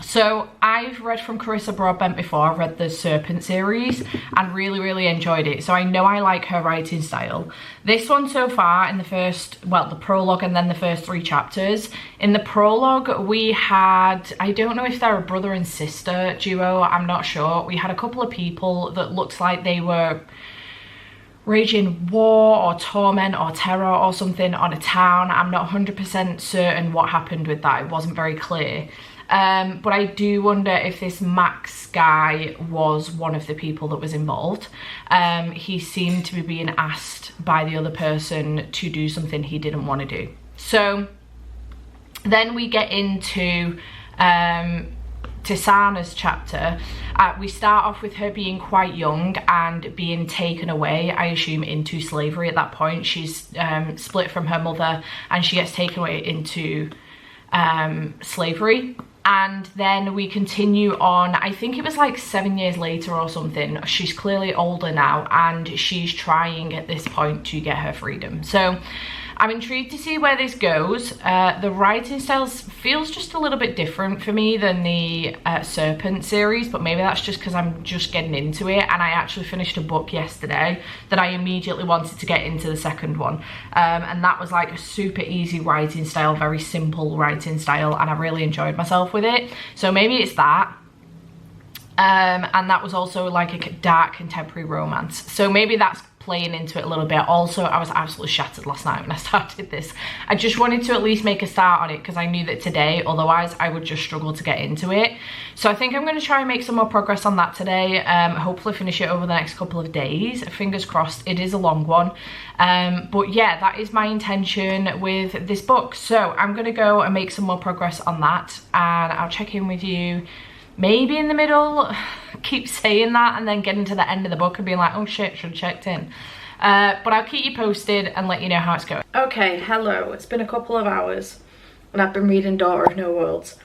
So I've read from Carissa Broadbent before. I've read the Serpent series and really enjoyed it. So I know I like her writing style. This one so far in the the prologue and then the first 3 chapters. In the prologue we had, I don't know if they're a brother and sister duo, I'm not sure. We had a couple of people that looked like they were raging war or torment or terror or something on a town. I'm not 100% certain what happened with that. It wasn't very clear. But I do wonder if this Max guy was one of the people that was involved. He seemed to be being asked by the other person to do something he didn't want to do. So then we get into Tisana's chapter. We start off with her being quite young and being taken away, I assume, into slavery at that point. She's split from her mother and she gets taken away into slavery. And then we continue on, I think it was like 7 years later or something. She's clearly older now and she's trying at this point to get her freedom. So I'm intrigued to see where this goes. The writing style feels just a little bit different for me than the Serpent series, but maybe that's just because I'm just getting into it, and I actually finished a book yesterday that I immediately wanted to get into the second one. And that was like a super easy writing style, very simple writing style, and I really enjoyed myself with it. So maybe it's that. And that was also like a dark contemporary romance. So maybe that's playing into it a little bit. Also, I was absolutely shattered last night when I started this. I just wanted to at least make a start on it because I knew that today, otherwise I would just struggle to get into it. So I think I'm going to try and make some more progress on that today. Hopefully finish it over the next couple of days. Fingers crossed. It is a long one. But yeah, that is my intention with this book. So I'm going to go and make some more progress on that, and I'll check in with you maybe in the middle. Keep saying that and then getting to the end of the book and being like, oh shit, should have checked in. But I'll keep you posted and let you know how it's going. Okay, hello. It's been a couple of hours and I've been reading Daughter of No Worlds.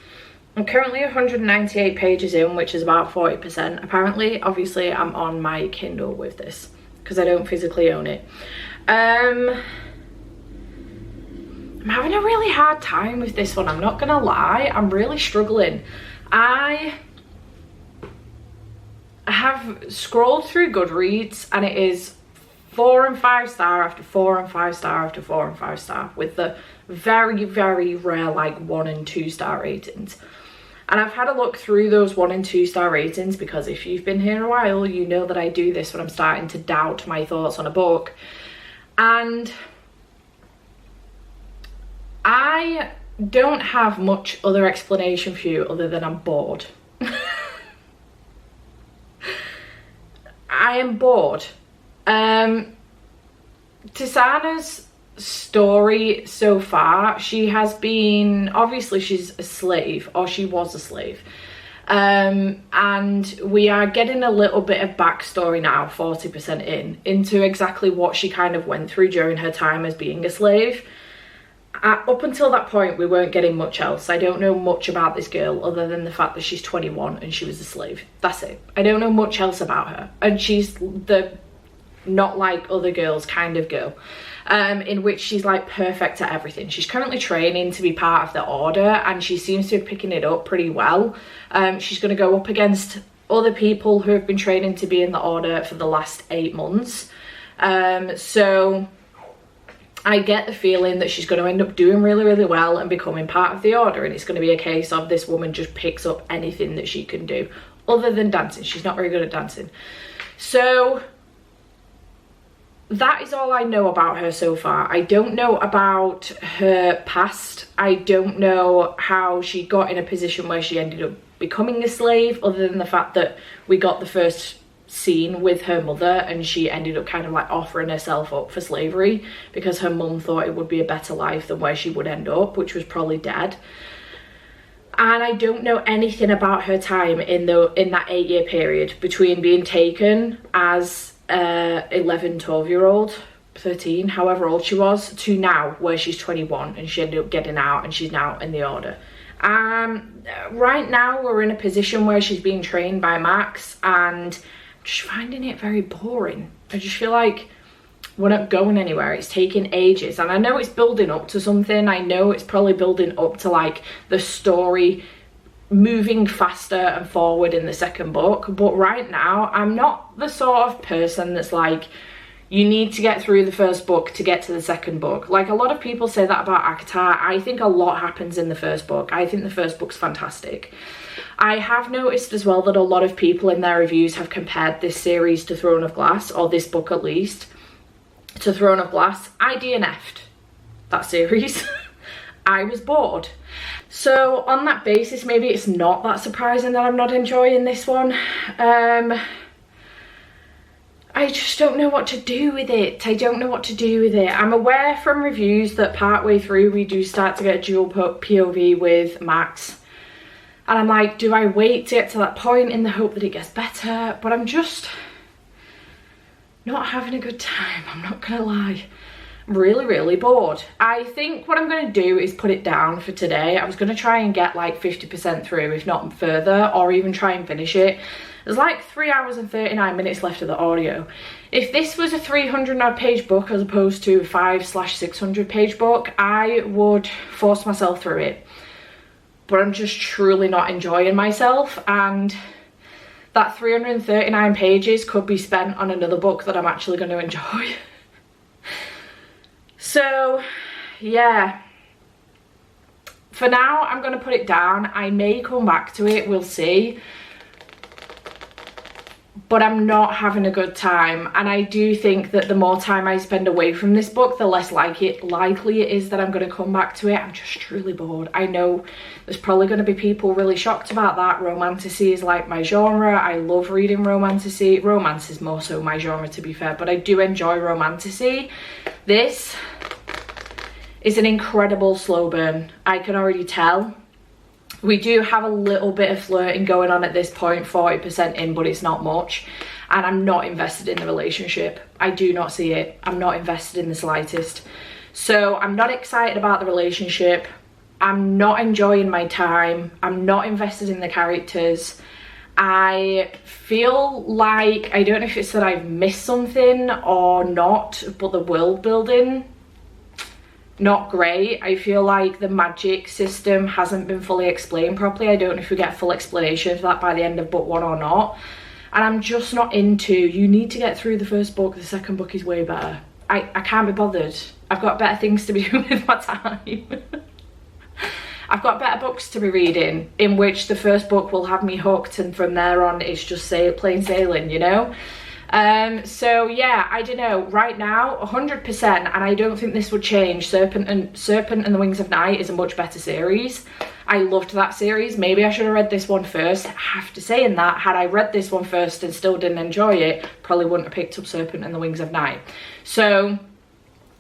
I'm currently 198 pages in, which is about 40%. Apparently, obviously, I'm on my Kindle with this because I don't physically own it. I'm having a really hard time with this one. I'm not gonna lie. I'm really struggling. I have scrolled through Goodreads and it is 4 and 5 star after 4 and 5 star after 4 and 5 star with the very rare like 1 and 2 star ratings. And I've had a look through those 1 and 2 star ratings because if you've been here a while, you know that I do this when I'm starting to doubt my thoughts on a book. And I don't have much other explanation for you other than I'm bored. I am bored. Tisana's story so far, she has been, obviously she's a slave, or she was a slave. And we are getting a little bit of backstory now, 40% into exactly what she kind of went through during her time as being a slave. Up until that point, we weren't getting much else. I don't know much about this girl other than the fact that she's 21 and she was a slave. That's it. I don't know much else about her. And she's the not like other girls kind of girl. in which she's like perfect at everything. She's currently training to be part of the order, and she seems to be picking it up pretty well. She's going to go up against other people who have been training to be in the order for the last 8 months. So I get the feeling that she's going to end up doing really, really well and becoming part of the order, and it's going to be a case of this woman just picks up anything that she can do other than dancing. She's not very good at dancing. So that is all I know about her so far. I don't know about her past. I don't know how she got in a position where she ended up becoming a slave, other than the fact that we got the first scene with her mother and she ended up kind of like offering herself up for slavery because her mum thought it would be a better life than where she would end up, which was probably dead. And I don't know anything about her time in that 8-year period between being taken as 11, 12-year-old, 13, however old she was, to now where she's 21 and she ended up getting out and she's now in the order. Right now we're in a position where she's being trained by Max, and just finding it very boring. I just feel like we're not going anywhere. It's taking ages, and I know it's building up to something. I know it's probably building up to like the story moving faster and forward in the second book, but right now I'm not the sort of person that's like, you need to get through the first book to get to the second book. Like a lot of people say that about ACOTAR. I think a lot happens in the first book. I think the first book's fantastic. I have noticed as well that a lot of people in their reviews have compared this series to Throne of Glass, or this book at least, to Throne of Glass. I DNF'd that series. I was bored. So on that basis, maybe it's not that surprising that I'm not enjoying this one. I just don't know what to do with it. I don't know what to do with it. I'm aware from reviews that partway through we do start to get a dual POV with Max. And I'm like, do I wait to get to that point in the hope that it gets better? But I'm just not having a good time, I'm not gonna lie. I'm really, really bored. I think what I'm gonna do is put it down for today. I was gonna try and get like 50% through, if not further, or even try and finish it. There's like 3 hours and 39 minutes left of the audio. If this was a 300 odd page book as opposed to a 5/600 page book, I would force myself through it. But I'm just truly not enjoying myself, and that 339 pages could be spent on another book that I'm actually going to enjoy. So yeah, for now I'm going to put it down. I may come back to it, we'll see. But I'm not having a good time, and I do think that the more time I spend away from this book, the less likely it is that I'm going to come back to it. I'm just truly bored. I know there's probably going to be people really shocked about that. Romantasy is like my genre. I love reading romantasy. Romance is more so my genre, to be fair, but I do enjoy romantasy. This is an incredible slow burn. I can already tell. We do have a little bit of flirting going on at this point, 40% in, but it's not much. And I'm not invested in the relationship. I do not see it. I'm not invested in the slightest. So I'm not excited about the relationship. I'm not enjoying my time. I'm not invested in the characters. I feel like, I don't know if it's that I've missed something or not, but the world building, not great. I feel like the magic system hasn't been fully explained properly. I don't know if we get full explanation of that by the end of book 1 or not. And I'm just not into, you need to get through the first book, the second book is way better. I can't be bothered. I've got better things to be doing with my time. I've got better books to be reading, in which the first book will have me hooked, and from there on it's just plain sailing, you know? So yeah, I don't know, right now 100%, and I don't think this would change. Serpent and the Wings of Night is a much better series. I loved that series. Maybe I should have read this one first. I have to say, in that, had I read this one first and still didn't enjoy it, probably wouldn't have picked up Serpent and the Wings of Night. So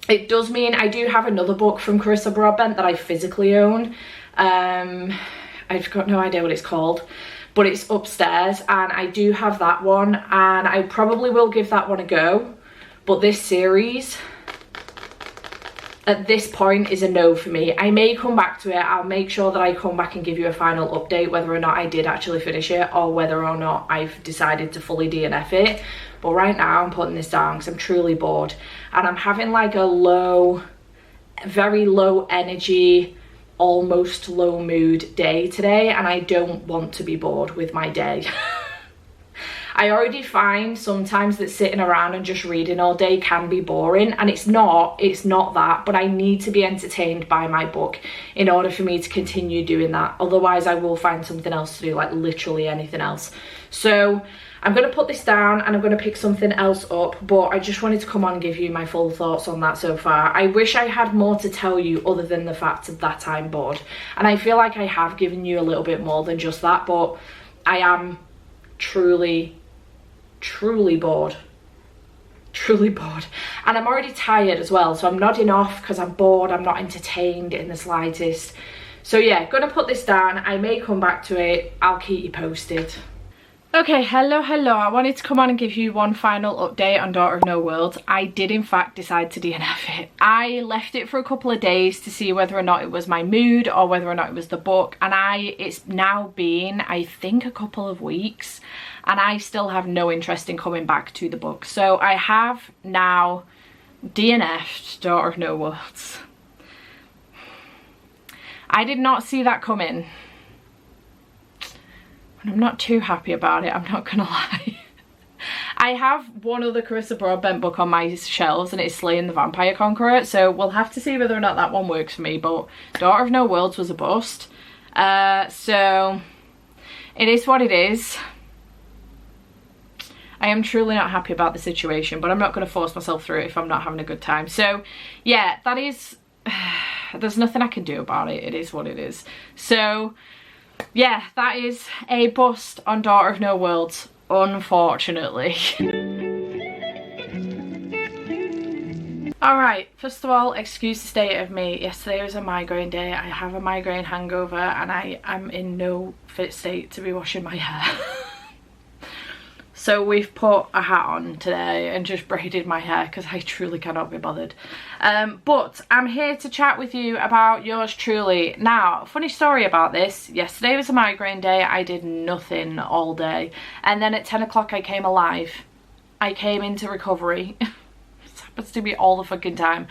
it does mean I do have another book from Carissa Broadbent that I physically own. I've got no idea what it's called, but it's upstairs, and I do have that one, and I probably will give that one a go. But this series, at this point is a no for me. I may come back to it. I'll make sure that I come back and give you a final update whether or not I did actually finish it or whether or not I've decided to fully DNF it. But right now I'm putting this down because I'm truly bored and I'm having like a very low energy, almost low mood day today, and I don't want to be bored with my day. I already find sometimes that sitting around and just reading all day can be boring, and it's not that, but I need to be entertained by my book in order for me to continue doing that. Otherwise I will find something else to do, like literally anything else. So I'm going to put this down and I'm going to pick something else up, but I just wanted to come on and give you my full thoughts on that so far. I wish I had more to tell you other than the fact that I'm bored, and I feel like I have given you a little bit more than just that, but I am truly bored, and I'm already tired as well, so I'm nodding off because I'm bored. I'm not entertained in the slightest. So yeah, gonna put this down. I may come back to it. I'll keep you posted. Okay, hello. I wanted to come on and give you one final update on Daughter of No World. I did in fact decide to DNF it. I left it for a couple of days to see whether or not it was my mood or whether or not it was the book, and it's now been, I think, a couple of weeks, and I still have no interest in coming back to the book. So I have now DNF'd Daughter of No Worlds. I did not see that coming. I'm not too happy about it, I'm not gonna lie. I have one other Carissa Broadbent book on my shelves, and it's Slaying the Vampire Conqueror, so we'll have to see whether or not that one works for me, but Daughter of No Worlds was a bust. So it is what it is. I am truly not happy about the situation, but I'm not going to force myself through it if I'm not having a good time. So yeah, that is, there's nothing I can do about it. It is what it is. So yeah, that is a bust on Daughter of No Worlds, unfortunately. Alright, first of all, excuse the state of me. Yesterday was a migraine day. I have a migraine hangover and I am in no fit state to be washing my hair. So we've put a hat on today and just braided my hair because I truly cannot be bothered. But I'm here to chat with you about yours truly. Now, funny story about this. Yesterday was a migraine day. I did nothing all day. And then at 10 o'clock I came alive. I came into recovery. This happens to me all the fucking time.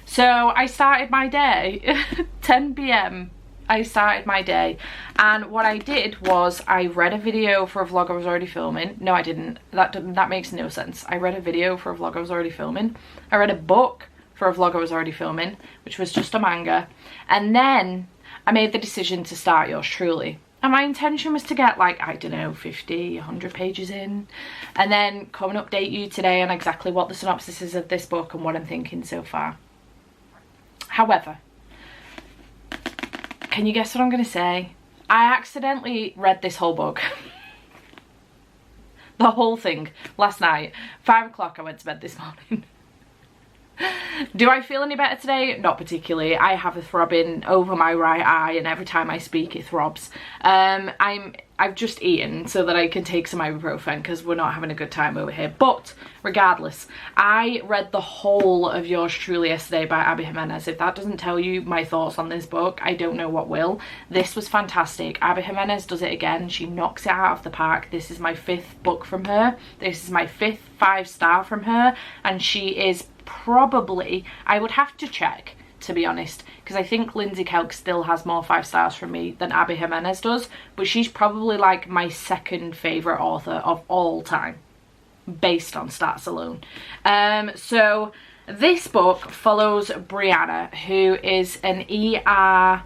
So I started my day. 10 p.m. I started my day, and what I did was I read a video for a vlog I was already filming. No, I didn't. That makes no sense. I read a video for a vlog I was already filming. I read a book for a vlog I was already filming, which was just a manga, and then I made the decision to start yours truly. And my intention was to get, like, I don't know, 50, 100 pages in, and then come and update you today on exactly what the synopsis is of this book and what I'm thinking so far. However, can you guess what I'm going to say? I accidentally read this whole book. The whole thing last night. 5 o'clock I went to bed this morning. Do I feel any better today? Not particularly. I have a throbbing over my right eye, and every time I speak it throbs. I've just eaten so that I can take some ibuprofen because we're not having a good time over here. But regardless, I read the whole of Yours Truly yesterday by Abby Jimenez. If that doesn't tell you my thoughts on this book, I don't know what will. This was fantastic. Abby Jimenez does it again. She knocks it out of the park. This is my 5th book from her. This is my 5th 5-star from her, and she is probably, I would have to check, to be honest, because I think Lindsay Kelk still has more 5 stars from me than Abby Jimenez does, but she's probably like my 2nd favourite author of all time, based on stats alone. So this book follows Brianna, who is an ER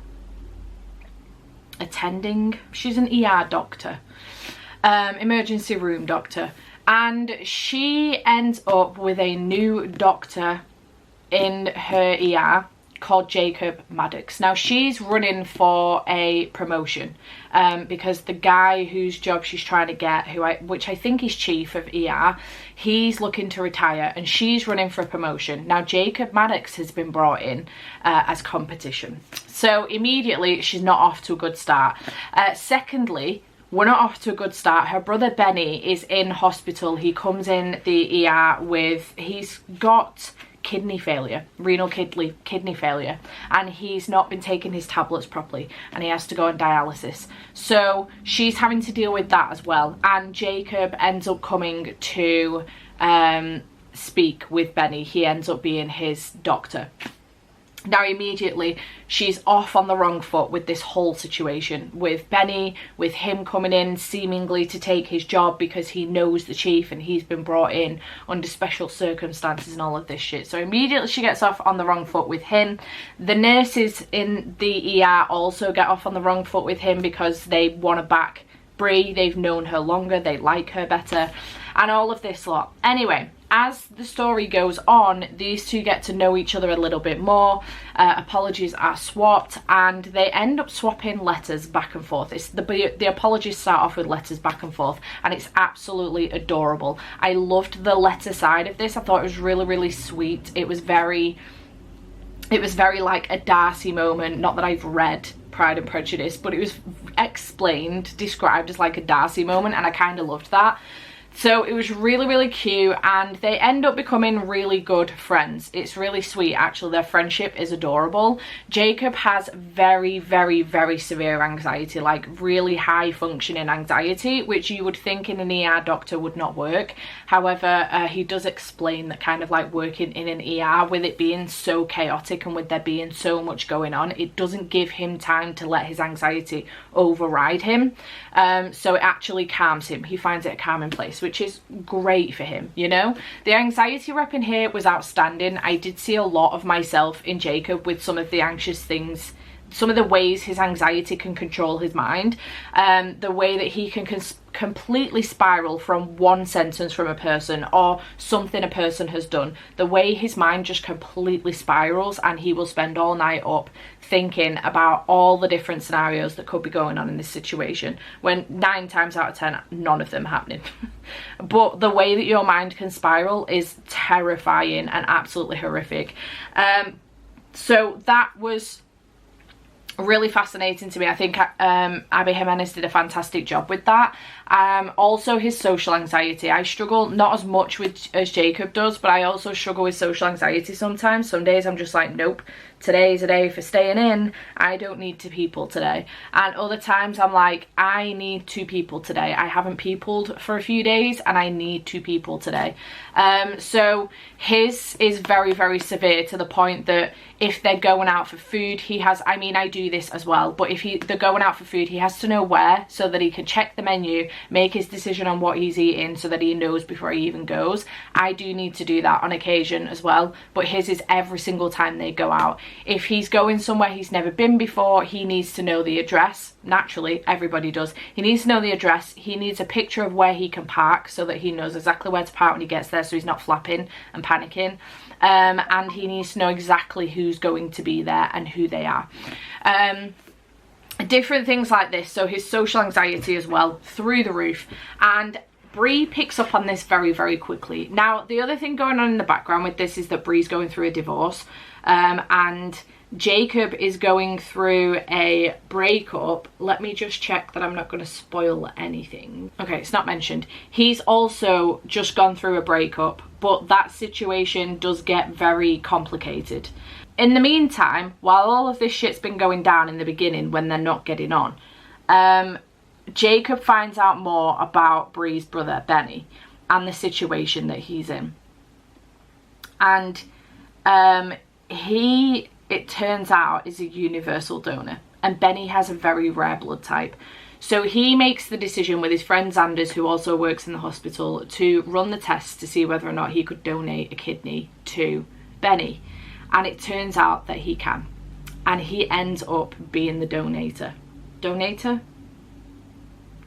attending, she's an ER doctor, emergency room doctor, and she ends up with a new doctor in her ER called Jacob Maddox. Now she's running for a promotion because the guy whose job she's trying to get, which I think is chief of ER, he's looking to retire and she's running for a promotion. Now Jacob Maddox has been brought in as competition, so immediately she's not off to a good start. Secondly, we're not off to a good start. Her brother Benny is in hospital. He comes in the ER with, he's got kidney failure, renal kidney failure, and he's not been taking his tablets properly and he has to go on dialysis. So she's having to deal with that as well, and Jacob ends up coming to speak with Benny. He ends up being his doctor. Now immediately she's off on the wrong foot with this whole situation with Benny, with him coming in seemingly to take his job because he knows the chief and he's been brought in under special circumstances and all of this shit. So immediately she gets off on the wrong foot with him. The nurses in the ER also get off on the wrong foot with him because they want to back Bree. They've known her longer, they like her better, and all of this lot. Anyway, as the story goes on, these two get to know each other a little bit more. Apologies are swapped, and they end up swapping letters back and forth. The apologies start off with letters back and forth, and it's absolutely adorable. I loved the letter side of this. I thought it was really, really sweet. It was very like a Darcy moment. Not that I've read Pride and Prejudice, but it was explained, described as like a Darcy moment, and I kind of loved that. So it was really, really cute, and they end up becoming really good friends. It's really sweet, actually. Their friendship is adorable. Jacob has very, very, very severe anxiety, like really high functioning anxiety, which you would think in an ER doctor would not work. However, he does explain that kind of like working in an ER, with it being so chaotic and with there being so much going on, it doesn't give him time to let his anxiety override him. So it actually calms him. He finds it a calming place, which is great for him, you know. The anxiety rep in here was outstanding. I did see a lot of myself in Jacob with some of the anxious things, some of the ways his anxiety can control his mind, the way that he can completely spiral from one sentence from a person or something a person has done, the way his mind just completely spirals, and he will spend all night up thinking about all the different scenarios that could be going on in this situation, when 9 times out of 10 none of them happening. But the way that your mind can spiral is terrifying and absolutely horrific. So that was really fascinating to me. I think Abby Jimenez did a fantastic job with that. Also his social anxiety, I struggle not as much with as Jacob does, but I also struggle with social anxiety sometimes. Some days I'm just like, nope, today's a day for staying in. I don't need 2 people today. And other times I'm like, I need 2 people today. I haven't peopled for a few days and I need 2 people today. So his is very, very severe, to the point that if they're going out for food, he has, I mean, I do this as well, but if they're going out for food, he has to know where, so that he can check the menu, make his decision on what he's eating, so that he knows before he even goes. I do need to do that on occasion as well, but his is every single time they go out. If he's going somewhere he's never been before, he needs to know the address. Naturally, everybody does. He needs to know the address. He needs a picture of where he can park, so that he knows exactly where to park when he gets there, so he's not flapping and panicking. And he needs to know exactly who's going to be there and who they are. Different things like this. So his social anxiety as well, through the roof. And Bree picks up on this very, very quickly. Now, the other thing going on in the background with this is that Bree's going through a divorce. And Jacob is going through a breakup. Let me just check that I'm not going to spoil anything. Okay, it's not mentioned. He's also just gone through a breakup, but that situation does get very complicated. In the meantime, while all of this shit's been going down in the beginning when they're not getting on, Jacob finds out more about Bree's brother, Benny, and the situation that he's in. And he, it turns out, is a universal donor, and Benny has a very rare blood type. So he makes the decision with his friend Anders, who also works in the hospital, to run the tests to see whether or not he could donate a kidney to Benny. And it turns out that he can. And he ends up being the donator. Donator?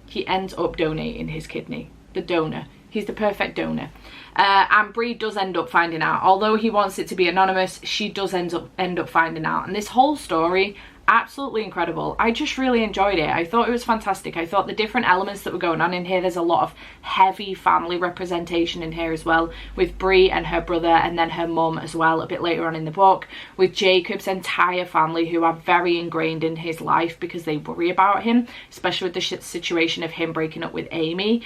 He ends up donating his kidney. The donor. He's the perfect donor. And Bree does end up finding out. Although he wants it to be anonymous, she does end up finding out. And this whole story absolutely incredible. I just really enjoyed it. I thought it was fantastic. I thought the different elements that were going on in here, there's a lot of heavy family representation in here as well, with Bree and her brother, and then her mum as well a bit later on in the book, with Jacob's entire family, who are very ingrained in his life because they worry about him, especially with the situation of him breaking up with Amy,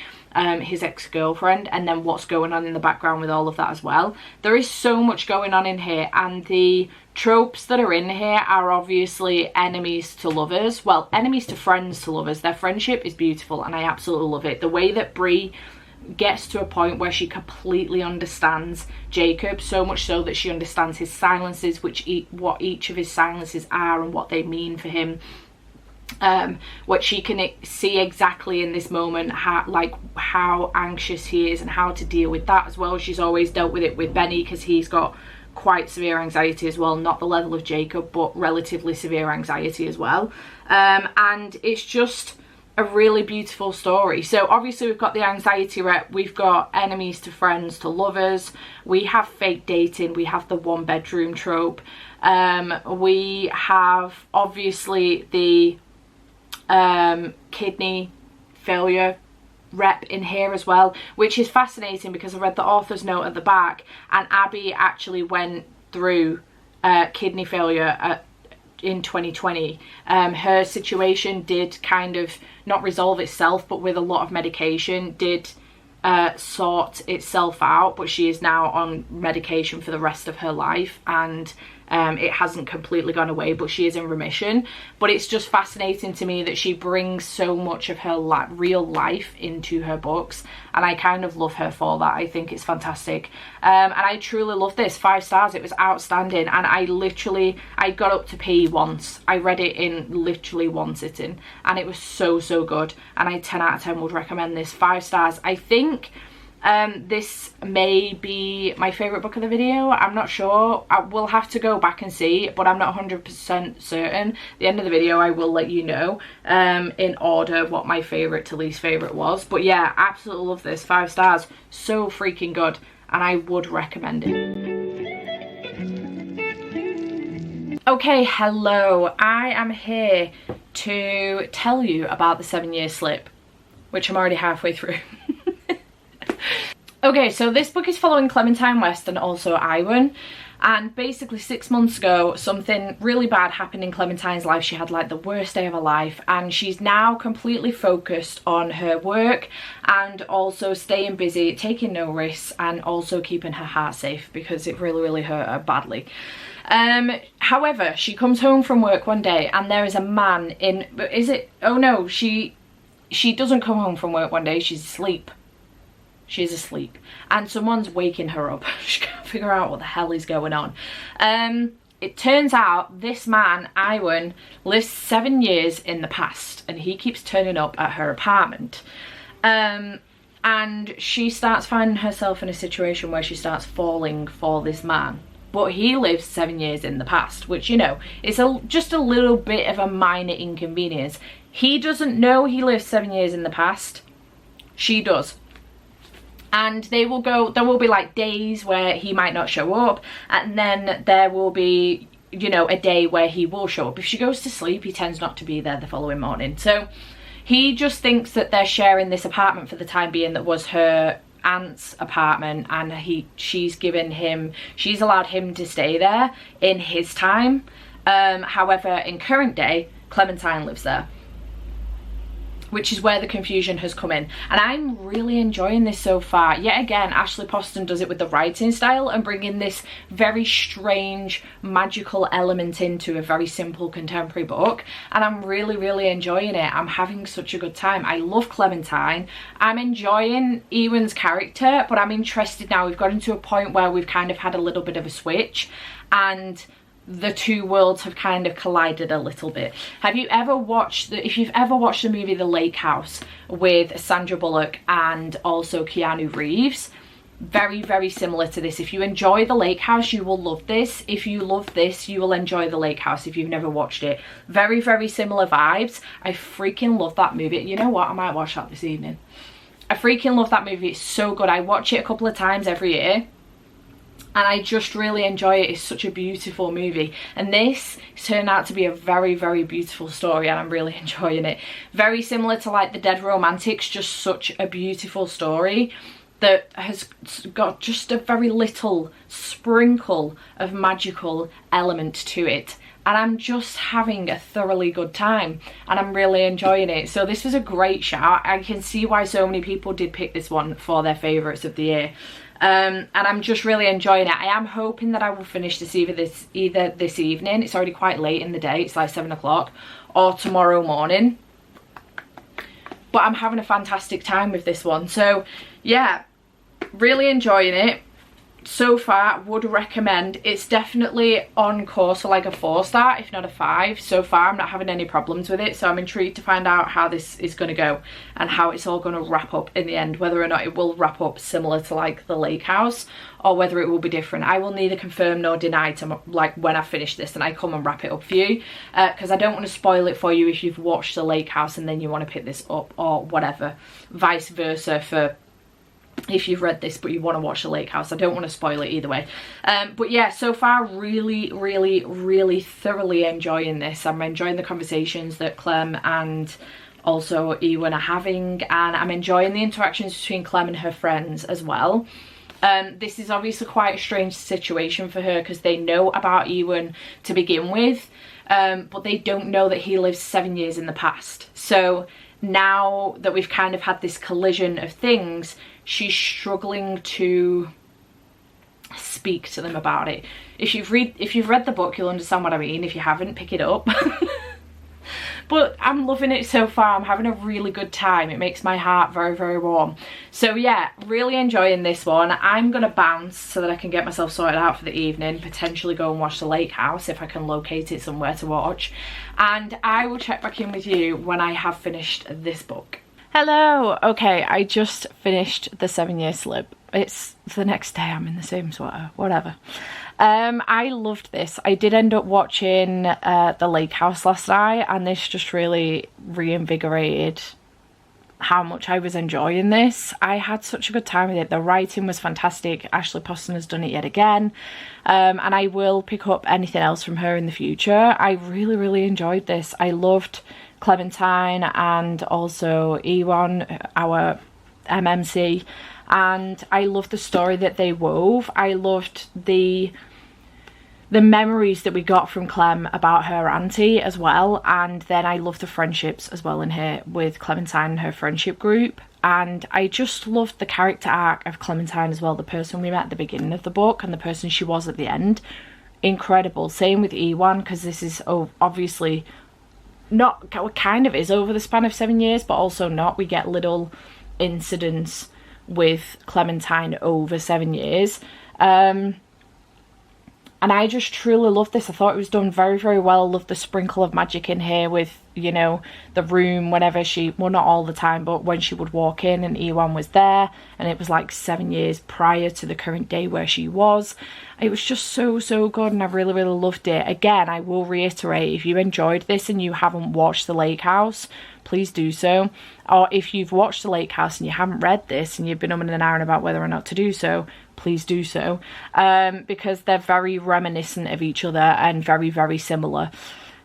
his ex-girlfriend, and then what's going on in the background with all of that as well. There is so much going on in here, and the tropes that are in here are obviously enemies to lovers, well, enemies to friends to lovers. Their friendship is beautiful and I absolutely love it. The way that Bree gets to a point where she completely understands Jacob, so much so that she understands his silences, what each of his silences are and what they mean for him. What she can see exactly in this moment, how anxious he is and how to deal with that as well. She's always dealt with it with Benny, because he's got quite severe anxiety as well, not the level of Jacob, but relatively severe anxiety as well. And it's just a really beautiful story. So obviously we've got the anxiety rep, we've got enemies to friends to lovers, we have fake dating, we have the one bedroom trope, we have obviously the kidney failure rep in here as well, which is fascinating because I read the author's note at the back, and Abby actually went through kidney failure in 2020. Her situation did kind of not resolve itself, but with a lot of medication did sort itself out, but she is now on medication for the rest of her life, and it hasn't completely gone away, but she is in remission. But it's just fascinating to me that she brings so much of her real life into her books, and I kind of love her for that. I think it's fantastic, and I truly love this. 5 stars. It was outstanding, and I got up to pee once. I read it in literally one sitting, and it was so good, and I 10 out of 10 would recommend this. 5 stars. I think this may be my favorite book of the video. I'm not sure. I will have to go back and see, but I'm not 100% certain. At the end of the video I will let you know in order what my favorite to least favorite was. But yeah, absolutely love this. 5 stars. So freaking good, and I would recommend it. Okay, hello. I am here to tell you about the 7-year slip, which I'm already halfway through. Okay, so this book is following Clementine West and also Iwan, and basically 6 months ago something really bad happened in Clementine's life. She had like the worst day of her life, and she's now completely focused on her work and also staying busy, taking no risks, and also keeping her heart safe because it really hurt her badly. However, she comes home from work one day and there is a man in, oh no, she doesn't come home from work one day, she's asleep. She's asleep and someone's waking her up. She can't figure out what the hell is going on. It turns out this man, Iwan, lives 7 years in the past, and he keeps turning up at her apartment. And she starts finding herself in a situation where she starts falling for this man. But he lives 7 years in the past, which, you know, is just a little bit of a minor inconvenience. He doesn't know he lives 7 years in the past. She does. And there will be like days where he might not show up, and then there will be, you know, a day where he will show up. If she goes to sleep, he tends not to be there the following morning. So he just thinks that they're sharing this apartment for the time being that was her aunt's apartment, and she's allowed him to stay there in his time. However, in current day, Clementine lives there, which is where the confusion has come in, and I'm really enjoying this so far. Yet again, Ashley Poston does it with the writing style and bringing this very strange magical element into a very simple contemporary book, and I'm really enjoying it. I'm having such a good time. I love Clementine. I'm enjoying Iwan's character, but I'm interested now. We've gotten to a point where we've kind of had a little bit of a switch, and the two worlds have kind of collided a little bit. If you've ever watched the movie The Lake House with Sandra Bullock and also Keanu Reeves, very similar to this. If you enjoy The Lake House, you will love this. If you love this, you will enjoy The Lake House if you've never watched it. Very similar vibes. I freaking love that movie. You know what, I might watch that this evening. I freaking love that movie. It's so good. I watch it a couple of times every year. and I just really enjoy it. It's such a beautiful movie, and this turned out to be a very, very beautiful story, and I'm really enjoying it. Very similar to like The Dead Romantics, just such a beautiful story that has got just a very little sprinkle of magical element to it, and I'm just having a thoroughly good time, and I'm really enjoying it. So this was a great shout. I can see why so many people did pick this one for their favourites of the year. And I'm just really enjoying it. I am hoping that I will finish this either this evening, it's already quite late in the day, it's like 7 o'clock, or tomorrow morning. But I'm having a fantastic time with this one. So yeah, really enjoying it so far. Would recommend. It's definitely on course for like a 4-star, if not a 5. So far I'm not having any problems with it, so I'm intrigued to find out how this is going to go and how it's all going to wrap up in the end, whether or not it will wrap up similar to like The Lake House or whether it will be different. I will neither confirm nor deny to like when I finish this and I come and wrap it up for you, because I don't want to spoil it for you if you've watched The Lake House and then you want to pick this up, or whatever, vice versa for if you've read this but you want to watch The Lake House. I don't want to spoil it either way. But yeah, so far really, really, really thoroughly enjoying this. I'm enjoying the conversations that Clem and also Ewan are having, and I'm enjoying the interactions between Clem and her friends as well. This is obviously quite a strange situation for her because they know about Ewan to begin with, but they don't know that he lives 7 years in the past. So now that we've kind of had this collision of things, she's struggling to speak to them about it. If you've read the book, you'll understand what I mean. If you haven't, pick it up. But I'm loving it so far. I'm having a really good time. It makes my heart very, very warm. So yeah, really enjoying this one. I'm gonna bounce so that I can get myself sorted out for the evening, potentially go and watch The Lake House if I can locate it somewhere to watch, and I will check back in with you when I have finished this book. Hello. Okay, I just finished The 7-Year Slip. It's the next day. I'm in the same sweater, whatever. I loved this. I did end up watching The Lake House last night, and this just really reinvigorated how much I was enjoying this. I had such a good time with it. The writing was fantastic. Ashley Poston has done it yet again, and I will pick up anything else from her in the future. I really, really enjoyed this. I loved Clementine and also Ewan, our MMC, and I loved the story that they wove. I loved the memories that we got from Clem about her auntie as well, and then I loved the friendships as well in here with Clementine and her friendship group. And I just loved the character arc of Clementine as well, the person we met at the beginning of the book and the person she was at the end. Incredible. Same with Ewan, because this is obviously not, kind of is over the span of 7 years, but also not. We get little incidents with Clementine over 7 years. And I just truly love this. I thought it was done very, very well. I love the sprinkle of magic in here with, you know, the room whenever she, well, not all the time, but when she would walk in and Ewan was there, and it was like 7 years prior to the current day where she was. It was just so, so good, and I really, really loved it. Again, I will reiterate, if you enjoyed this and you haven't watched The Lake House, please do so. Or if you've watched The Lake House and you haven't read this and you've been umming and ahhing about whether or not to do so, please do so, because they're very reminiscent of each other and very, very similar.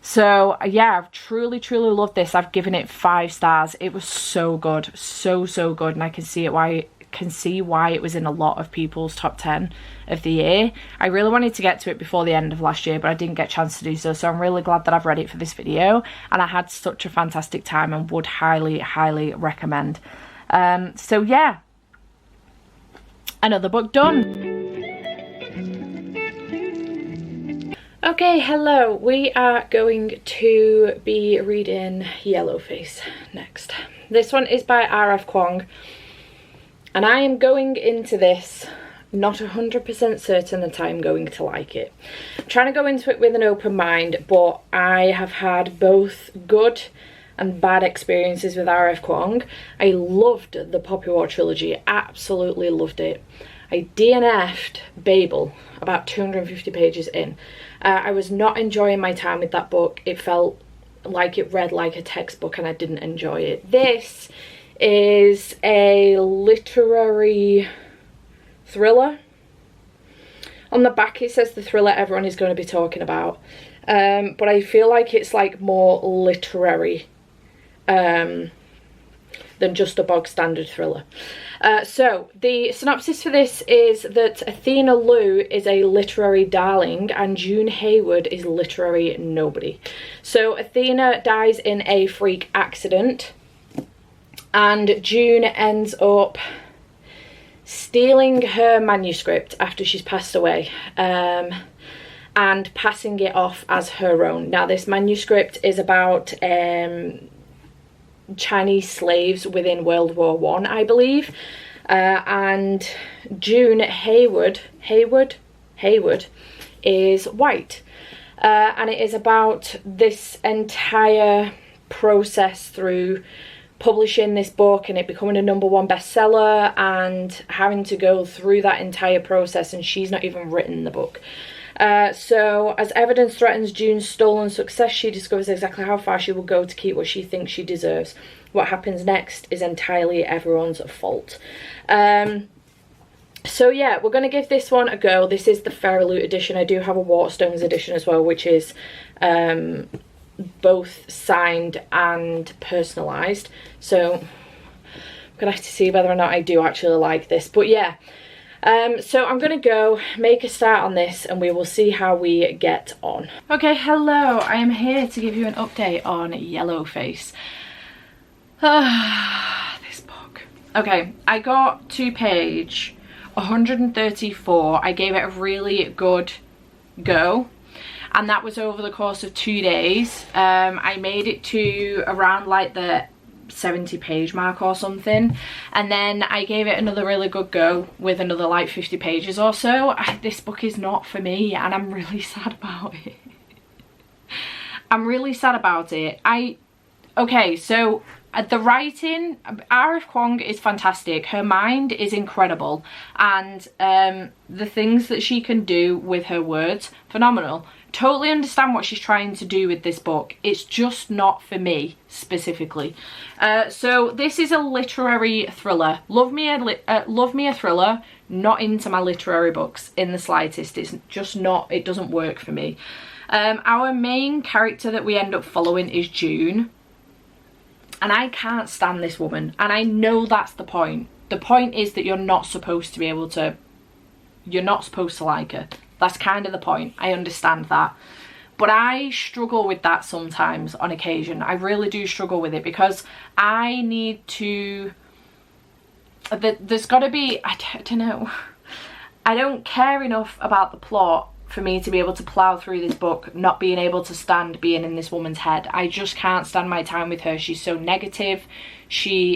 So yeah, I've truly, truly loved this. I've given it 5 stars. It was so good, so, so good, and I can see why it was in a lot of people's top 10 of the year. I really wanted to get to it before the end of last year, but I didn't get a chance to do so, so I'm really glad that I've read it for this video, and I had such a fantastic time and would highly, highly recommend. So yeah, another book done. Okay, hello. We are going to be reading Yellowface next. This one is by R.F. Kuang, and I am going into this not 100% certain that I'm going to like it. I'm trying to go into it with an open mind, but I have had both good and bad experiences with R.F. Kuang. I loved the Poppy War trilogy, absolutely loved it. I DNF'd Babel about 250 pages in. I was not enjoying my time with that book. It felt like it read like a textbook and I didn't enjoy it. This is a literary thriller. On the back it says the thriller everyone is going to be talking about. But I feel like it's like more literary than just a bog standard thriller. So the synopsis for this is that Athena Lou is a literary darling and June Hayward is literary nobody. So Athena dies in a freak accident and June ends up stealing her manuscript after she's passed away, and passing it off as her own. Now this manuscript is about Chinese slaves within World War I, I believe, and June Hayward is white, and it is about this entire process through publishing this book and it becoming a #1 bestseller and having to go through that entire process, and she's not even written the book. So as evidence threatens June's stolen success, she discovers exactly how far she will go to keep what she thinks she deserves. What happens next is entirely everyone's fault. So yeah, we're going to give this one a go. This is the Fairy Loot edition. I do have a Waterstones edition as well, which is both signed and personalised. So I'm going to have to see whether or not I do actually like this. But yeah. So I'm gonna go make a start on this and we will see how we get on. Okay, hello, I am here to give you an update on Yellowface. This book. Okay, I got to page 134. I gave it a really good go and that was over the course of 2 days. I made it to around like the 70 page mark or something, and then I gave it another really good go with another like 50 pages or so. This book is not for me and I'm really sad about it. I'm really sad about it. Okay, so the writing, R.F. Kuang is fantastic. Her mind is incredible and the things that she can do with her words, phenomenal. Totally understand what she's trying to do with this book. It's just not for me specifically. So this is a literary thriller. Love me a thriller, not into my literary books in the slightest. It's just not, it doesn't work for me. Our main character that we end up following is June. And I can't stand this woman. And I know that's the point. The point is that you're not supposed to be able to, you're not supposed to like her. That's kind of the point. I understand that. But I struggle with that sometimes on occasion. I really do struggle with it because I need to... There's got to be... I don't know. I don't care enough about the plot for me to be able to plough through this book, not being able to stand being in this woman's head. I just can't stand my time with her. She's so negative.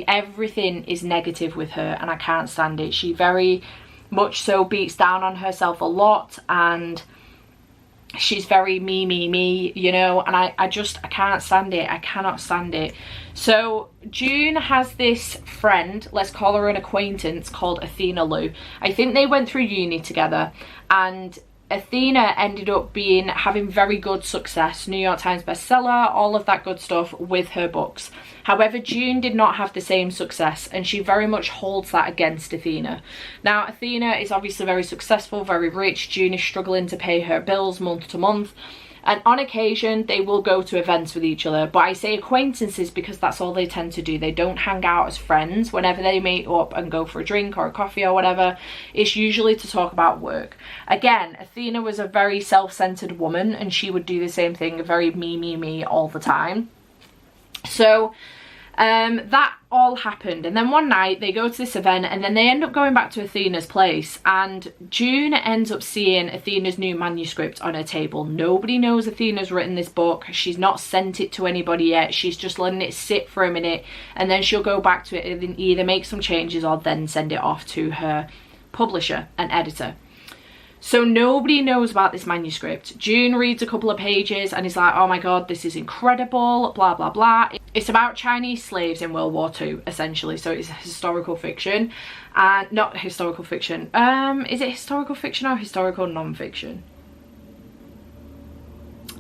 Everything is negative with her and I can't stand it. She very much so beats down on herself a lot and she's very me, you know, and I can't stand it. I cannot stand it. So June has this friend, let's call her an acquaintance, called Athena Lou. I think they went through uni together and Athena ended up having very good success, New York Times bestseller, all of that good stuff with her books. However, June did not have the same success and she very much holds that against Athena. Now, Athena is obviously very successful, very rich. June is struggling to pay her bills month to month. And on occasion, they will go to events with each other. But I say acquaintances because that's all they tend to do. They don't hang out as friends. Whenever they meet up and go for a drink or a coffee or whatever, it's usually to talk about work. Again, Athena was a very self-centered woman and she would do the same thing, very me all the time. So that all happened, and then one night they go to this event and then they end up going back to Athena's place and June ends up seeing Athena's new manuscript on her table. Nobody knows Athena's written this book. She's not sent it to anybody yet. She's just letting it sit for a minute and then she'll go back to it and either make some changes or then send it off to her publisher and editor. So nobody knows about this manuscript. June reads a couple of pages and is like, oh my god, this is incredible, blah blah blah. It's about Chinese slaves in World War II, essentially. So it's historical fiction. And not historical fiction. Is it historical fiction or historical non-fiction?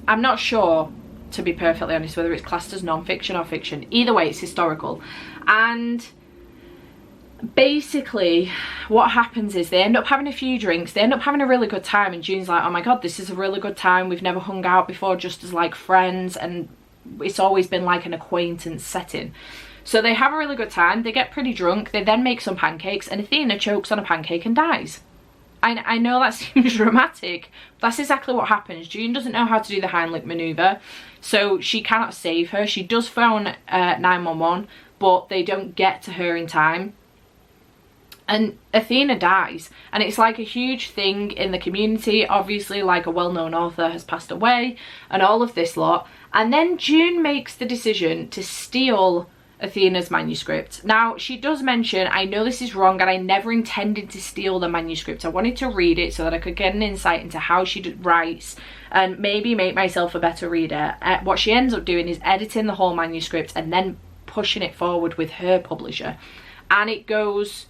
I'm not sure, to be perfectly honest, whether it's classed as non-fiction or fiction. Either way, it's historical. And basically what happens is they end up having a few drinks, they end up having a really good time, and June's like, oh my god, this is a really good time, we've never hung out before just as like friends, and it's always been like an acquaintance setting. So they have a really good time, they get pretty drunk, they then make some pancakes, and Athena chokes on a pancake and dies. I know that seems dramatic, but that's exactly what happens. June doesn't know how to do the Heimlich maneuver, so she cannot save her. She does phone 911, but they don't get to her in time. And Athena dies, and it's like a huge thing in the community. Obviously, like, a well-known author has passed away and all of this lot. And then June makes the decision to steal Athena's manuscript. Now, she does mention, I know this is wrong and I never intended to steal the manuscript. I wanted to read it so that I could get an insight into how she writes and maybe make myself a better reader. What she ends up doing is editing the whole manuscript and then pushing it forward with her publisher. And it goes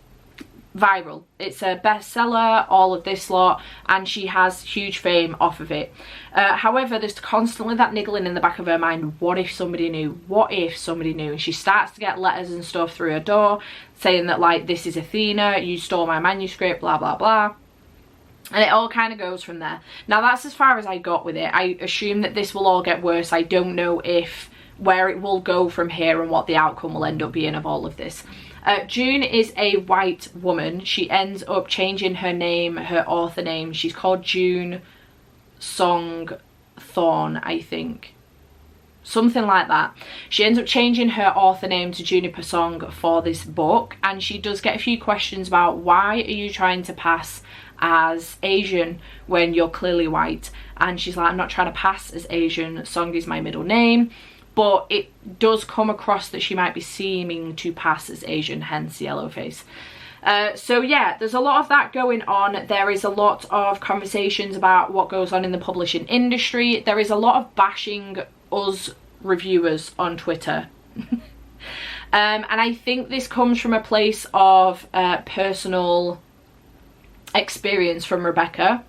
viral. It's a bestseller, all of this lot, and she has huge fame off of it. However, there's constantly that niggling in the back of her mind, what if somebody knew? What if somebody knew? And she starts to get letters and stuff through her door saying that, like, this is Athena, you stole my manuscript, blah blah blah. And it all kind of goes from there. Now, that's as far as I got with it. I assume that this will all get worse. I don't know where it will go from here and what the outcome will end up being of all of this. June is a white woman. She ends up changing her name, her author name. She's called June Song Thorn, I think. Something like that. She ends up changing her author name to Juniper Song for this book. And she does get a few questions about, why are you trying to pass as Asian when you're clearly white? And she's like, I'm not trying to pass as Asian. Song is my middle name. But it does come across that she might be seeming to pass as Asian, hence Yellowface. So yeah, there's a lot of that going on. There is a lot of conversations about what goes on in the publishing industry. There is a lot of bashing us reviewers on Twitter. And I think this comes from a place of personal experience from Rebecca.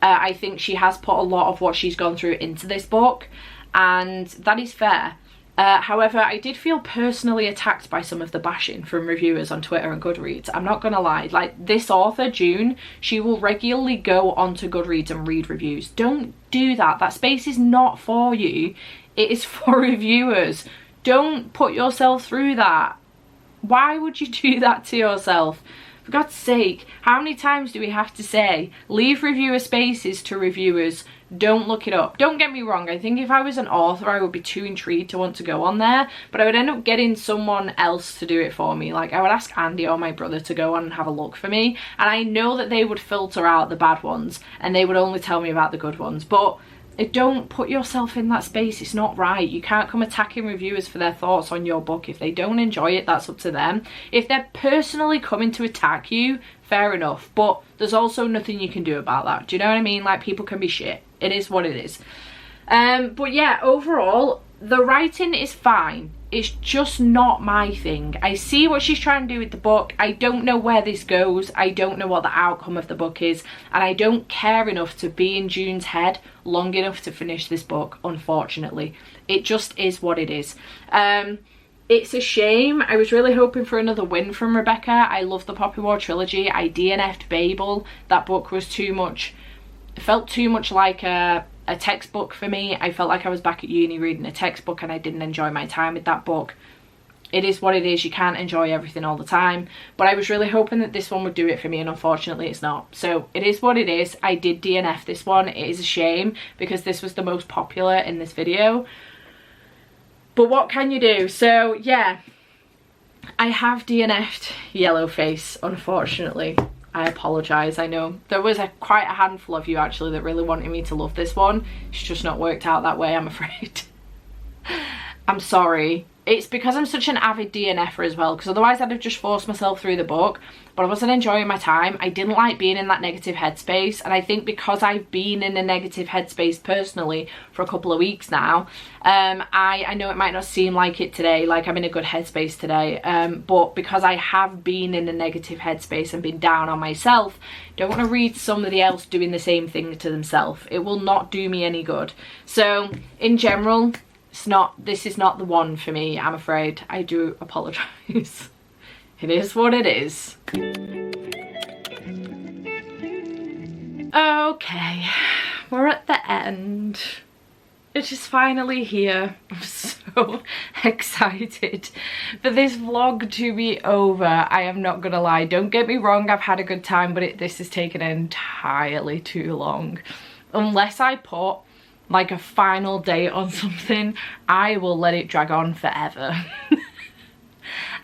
I think she has put a lot of what she's gone through into this book, and that is fair. However, I did feel personally attacked by some of the bashing from reviewers on Twitter and Goodreads. I'm not gonna lie, like, this author, June, she will regularly go onto Goodreads and read reviews. Don't do that. That space is not for you. It is for reviewers. Don't put yourself through that. Why would you do that to yourself? For God's sake, how many times do we have to say, leave reviewer spaces to reviewers, don't look it up? Don't get me wrong, I think if I was an author I would be too intrigued to want to go on there, but I would end up getting someone else to do it for me. Like, I would ask Andy or my brother to go on and have a look for me, and I know that they would filter out the bad ones and they would only tell me about the good ones. But don't put yourself in that space. It's not right. You can't come attacking reviewers for their thoughts on your book. If they don't enjoy it, that's up to them. If they're personally coming to attack you, fair enough, but there's also nothing you can do about that. Do you know what I mean? Like, people can be shit. It is what it is. But yeah, overall, the writing is fine. It's just not my thing. I see what she's trying to do with the book. I don't know where this goes. I don't know what the outcome of the book is. And I don't care enough to be in June's head long enough to finish this book, unfortunately. It just is what it is. It's a shame. I was really hoping for another win from Rebecca. I love the Poppy War trilogy. I DNF'd Babel. That book was too much. It felt too much like a textbook for me. I felt like I was back at uni reading a textbook, and I didn't enjoy my time with that book. It is what it is. You can't enjoy everything all the time, but I was really hoping that this one would do it for me, and unfortunately it's not. So it is what it is. I did DNF this one. It is a shame because this was the most popular in this video, but what can you do? So yeah, I have DNF'd Yellowface, unfortunately. I apologise. I know there was quite a handful of you actually that really wanted me to love this one. It's just not worked out that way, I'm afraid. I'm sorry. It's because I'm such an avid DNFer as well, because otherwise I'd have just forced myself through the book, but I wasn't enjoying my time. I didn't like being in that negative headspace, and I think because I've been in a negative headspace personally for a couple of weeks now, I know it might not seem like it today, like I'm in a good headspace today, but because I have been in a negative headspace and been down on myself, don't want to read somebody else doing the same thing to themselves. It will not do me any good. So in general, this is not the one for me, I'm afraid. I do apologise. It is what it is. Okay, we're at the end. It is finally here. I'm so excited for this vlog to be over. I am not gonna lie, don't get me wrong, I've had a good time, but this has taken entirely too long. Unless I put like a final date on something, I will let it drag on forever.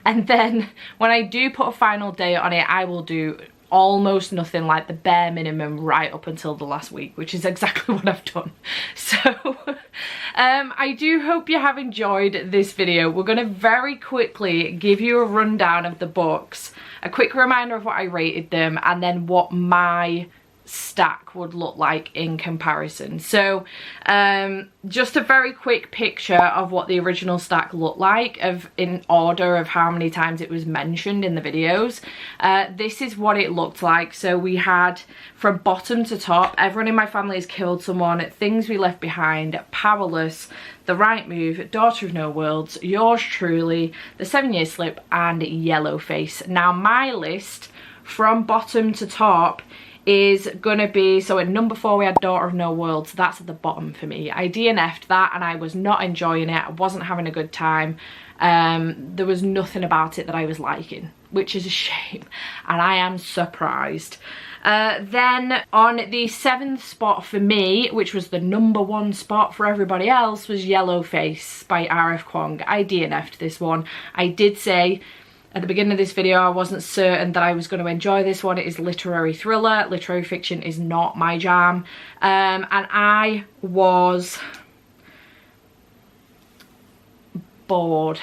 And then when I do put a final date on it, I will do almost nothing, like the bare minimum right up until the last week, which is exactly what I've done. So I do hope you have enjoyed this video. We're going to very quickly give you a rundown of the books, a quick reminder of what I rated them, and then what my stack would look like in comparison. So just a very quick picture of what the original stack looked like, in order of how many times it was mentioned in the videos. This is what it looked like. So we had, from bottom to top, Everyone in My Family Has Killed Someone, Things We Left Behind, Powerless, The Right Move, Daughter of No Worlds, Yours Truly, The 7 Year Slip, and Yellowface. Now my list from bottom to top is gonna be, so at number 4 we had Daughter of No Worlds. That's at the bottom for me. I DNF'd that and I was not enjoying it. I wasn't having a good time. There was nothing about it that I was liking, which is a shame, and I am surprised. Then on the 7th spot for me, which was the number 1 spot for everybody else, was Yellowface by R.F. Kuang. I DNF'd this one. I did say at the beginning of this video I wasn't certain that I was going to enjoy this one. It is literary thriller. Literary fiction is not my jam. And I was bored,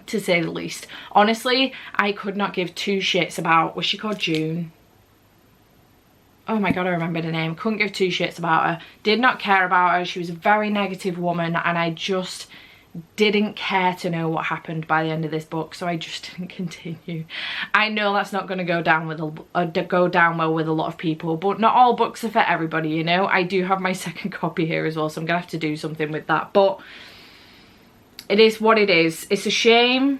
to say the least. Honestly, I could not give two shits about, was she called June? Oh my god, I remember the name. Couldn't give two shits about her. Did not care about her. She was a very negative woman, and I just didn't care to know what happened by the end of this book, so I just didn't continue. I know that's not going to go down with go down well with a lot of people, but not all books are for everybody, you know. I do have my second copy here as well, so I'm gonna have to do something with that, but it is what it is. It's a shame,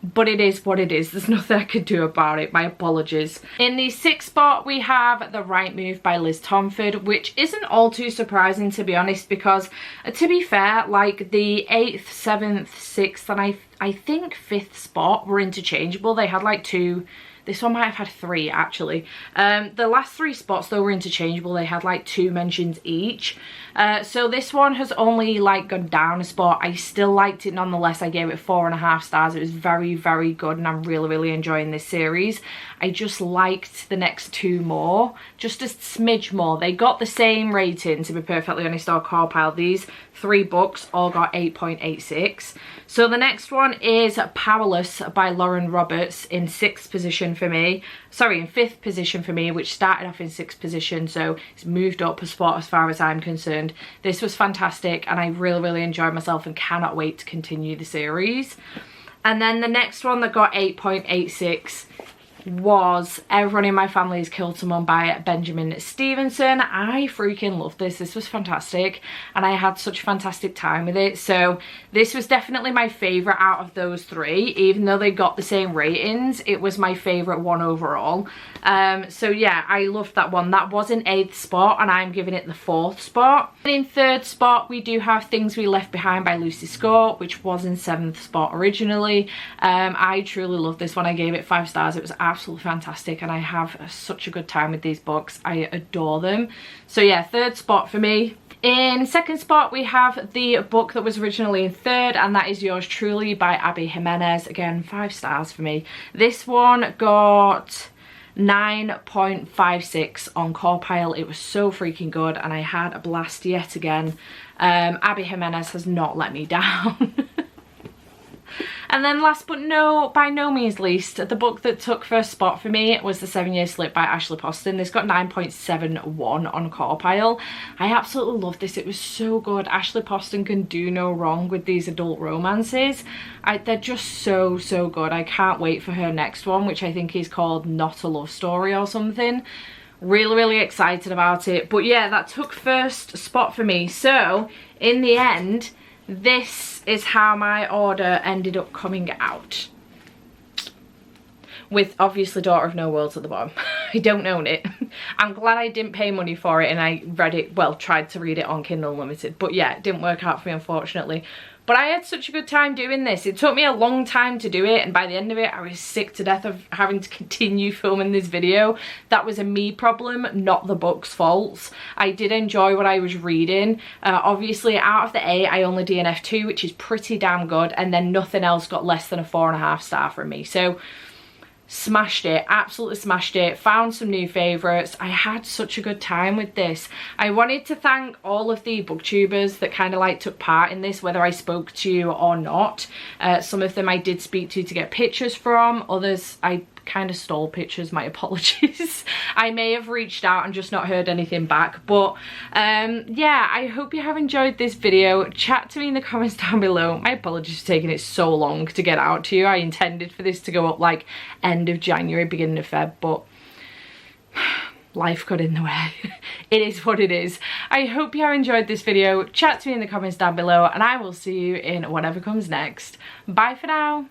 but it is what it is. There's nothing I could do about it. My apologies. In the 6th spot we have The Right Move by Liz Tomford, which isn't all too surprising, to be honest, because to be fair, like the 8th, 7th, 6th and I think 5th spot were interchangeable. They had like 2. This one might have had 3 actually. The last 3 spots though were interchangeable. They had like 2 mentions each. So this one has only like gone down a spot. I still liked it nonetheless. I gave it 4.5 stars. It was very, very good, and I'm really, really enjoying this series. I just liked the next 2 more, just a smidge more. They got the same rating, to be perfectly honest, or car pile. These 3 books all got 8.86. So the next one is Powerless by Lauren Roberts, in 6th position for me. Sorry, in 5th position for me, which started off in 6th position, so it's moved up a spot as far as I'm concerned. This was fantastic, and I really, really enjoyed myself and cannot wait to continue the series. And then the next one that got 8.86 was Everyone in My Family Has Killed Someone by Benjamin Stevenson. I freaking loved this. This was fantastic, and I had such a fantastic time with it. So this was definitely my favourite out of those 3. Even though they got the same ratings, it was my favourite one overall. So yeah, I loved that one. That was in 8th spot, and I'm giving it the 4th spot. And in 3rd spot we do have Things We Left Behind by Lucy Scott, which was in 7th spot originally. I truly loved this one. I gave it 5 stars. It was absolutely fantastic, and I have such a good time with these books. I adore them. So yeah, 3rd spot for me. In 2nd spot we have the book that was originally in 3rd, and that is Yours Truly by Abby Jimenez. Again, 5 stars for me. This one got 9.56 on core pile. It was so freaking good, and I had a blast yet again. Abby Jimenez has not let me down. And then last but by no means least, the book that took first spot for me was The 7 Year Slip by Ashley Poston. This got 9.71 on core pile. I absolutely loved this. It was so good. Ashley Poston can do no wrong with these adult romances. They're just so, so good. I can't wait for her next one, which I think is called Not a Love Story or something. Really, really excited about it. But yeah, that took first spot for me. So in the end, this is how my order ended up coming out. with obviously Daughter of No Worlds at the bottom. I don't own it. I'm glad I didn't pay money for it and I read it, well, tried to read it on Kindle Unlimited, but yeah, it didn't work out for me, unfortunately. But I had such a good time doing this. It took me a long time to do it, and by the end of it, I was sick to death of having to continue filming this video. That was a me problem, not the book's fault. I did enjoy what I was reading. Obviously, out of the 8, I only DNF'd 2, which is pretty damn good, and then nothing else got less than a 4.5 star from me. So, smashed it, absolutely smashed it, found some new favourites. I had such a good time with this. I wanted to thank all of the booktubers that kind of like took part in this, whether I spoke to you or not. Some of them I did speak to get pictures from, others I kind of stole pictures, my apologies. I may have reached out and just not heard anything back, but yeah, I hope you have enjoyed this video. Chat to me in the comments down below. My apologies for taking it so long to get out to you. I intended for this to go up like end of January, beginning of Feb, but life got in the way. It is what it is. I hope you have enjoyed this video. Chat to me in the comments down below, and I will see you in whatever comes next. Bye for now.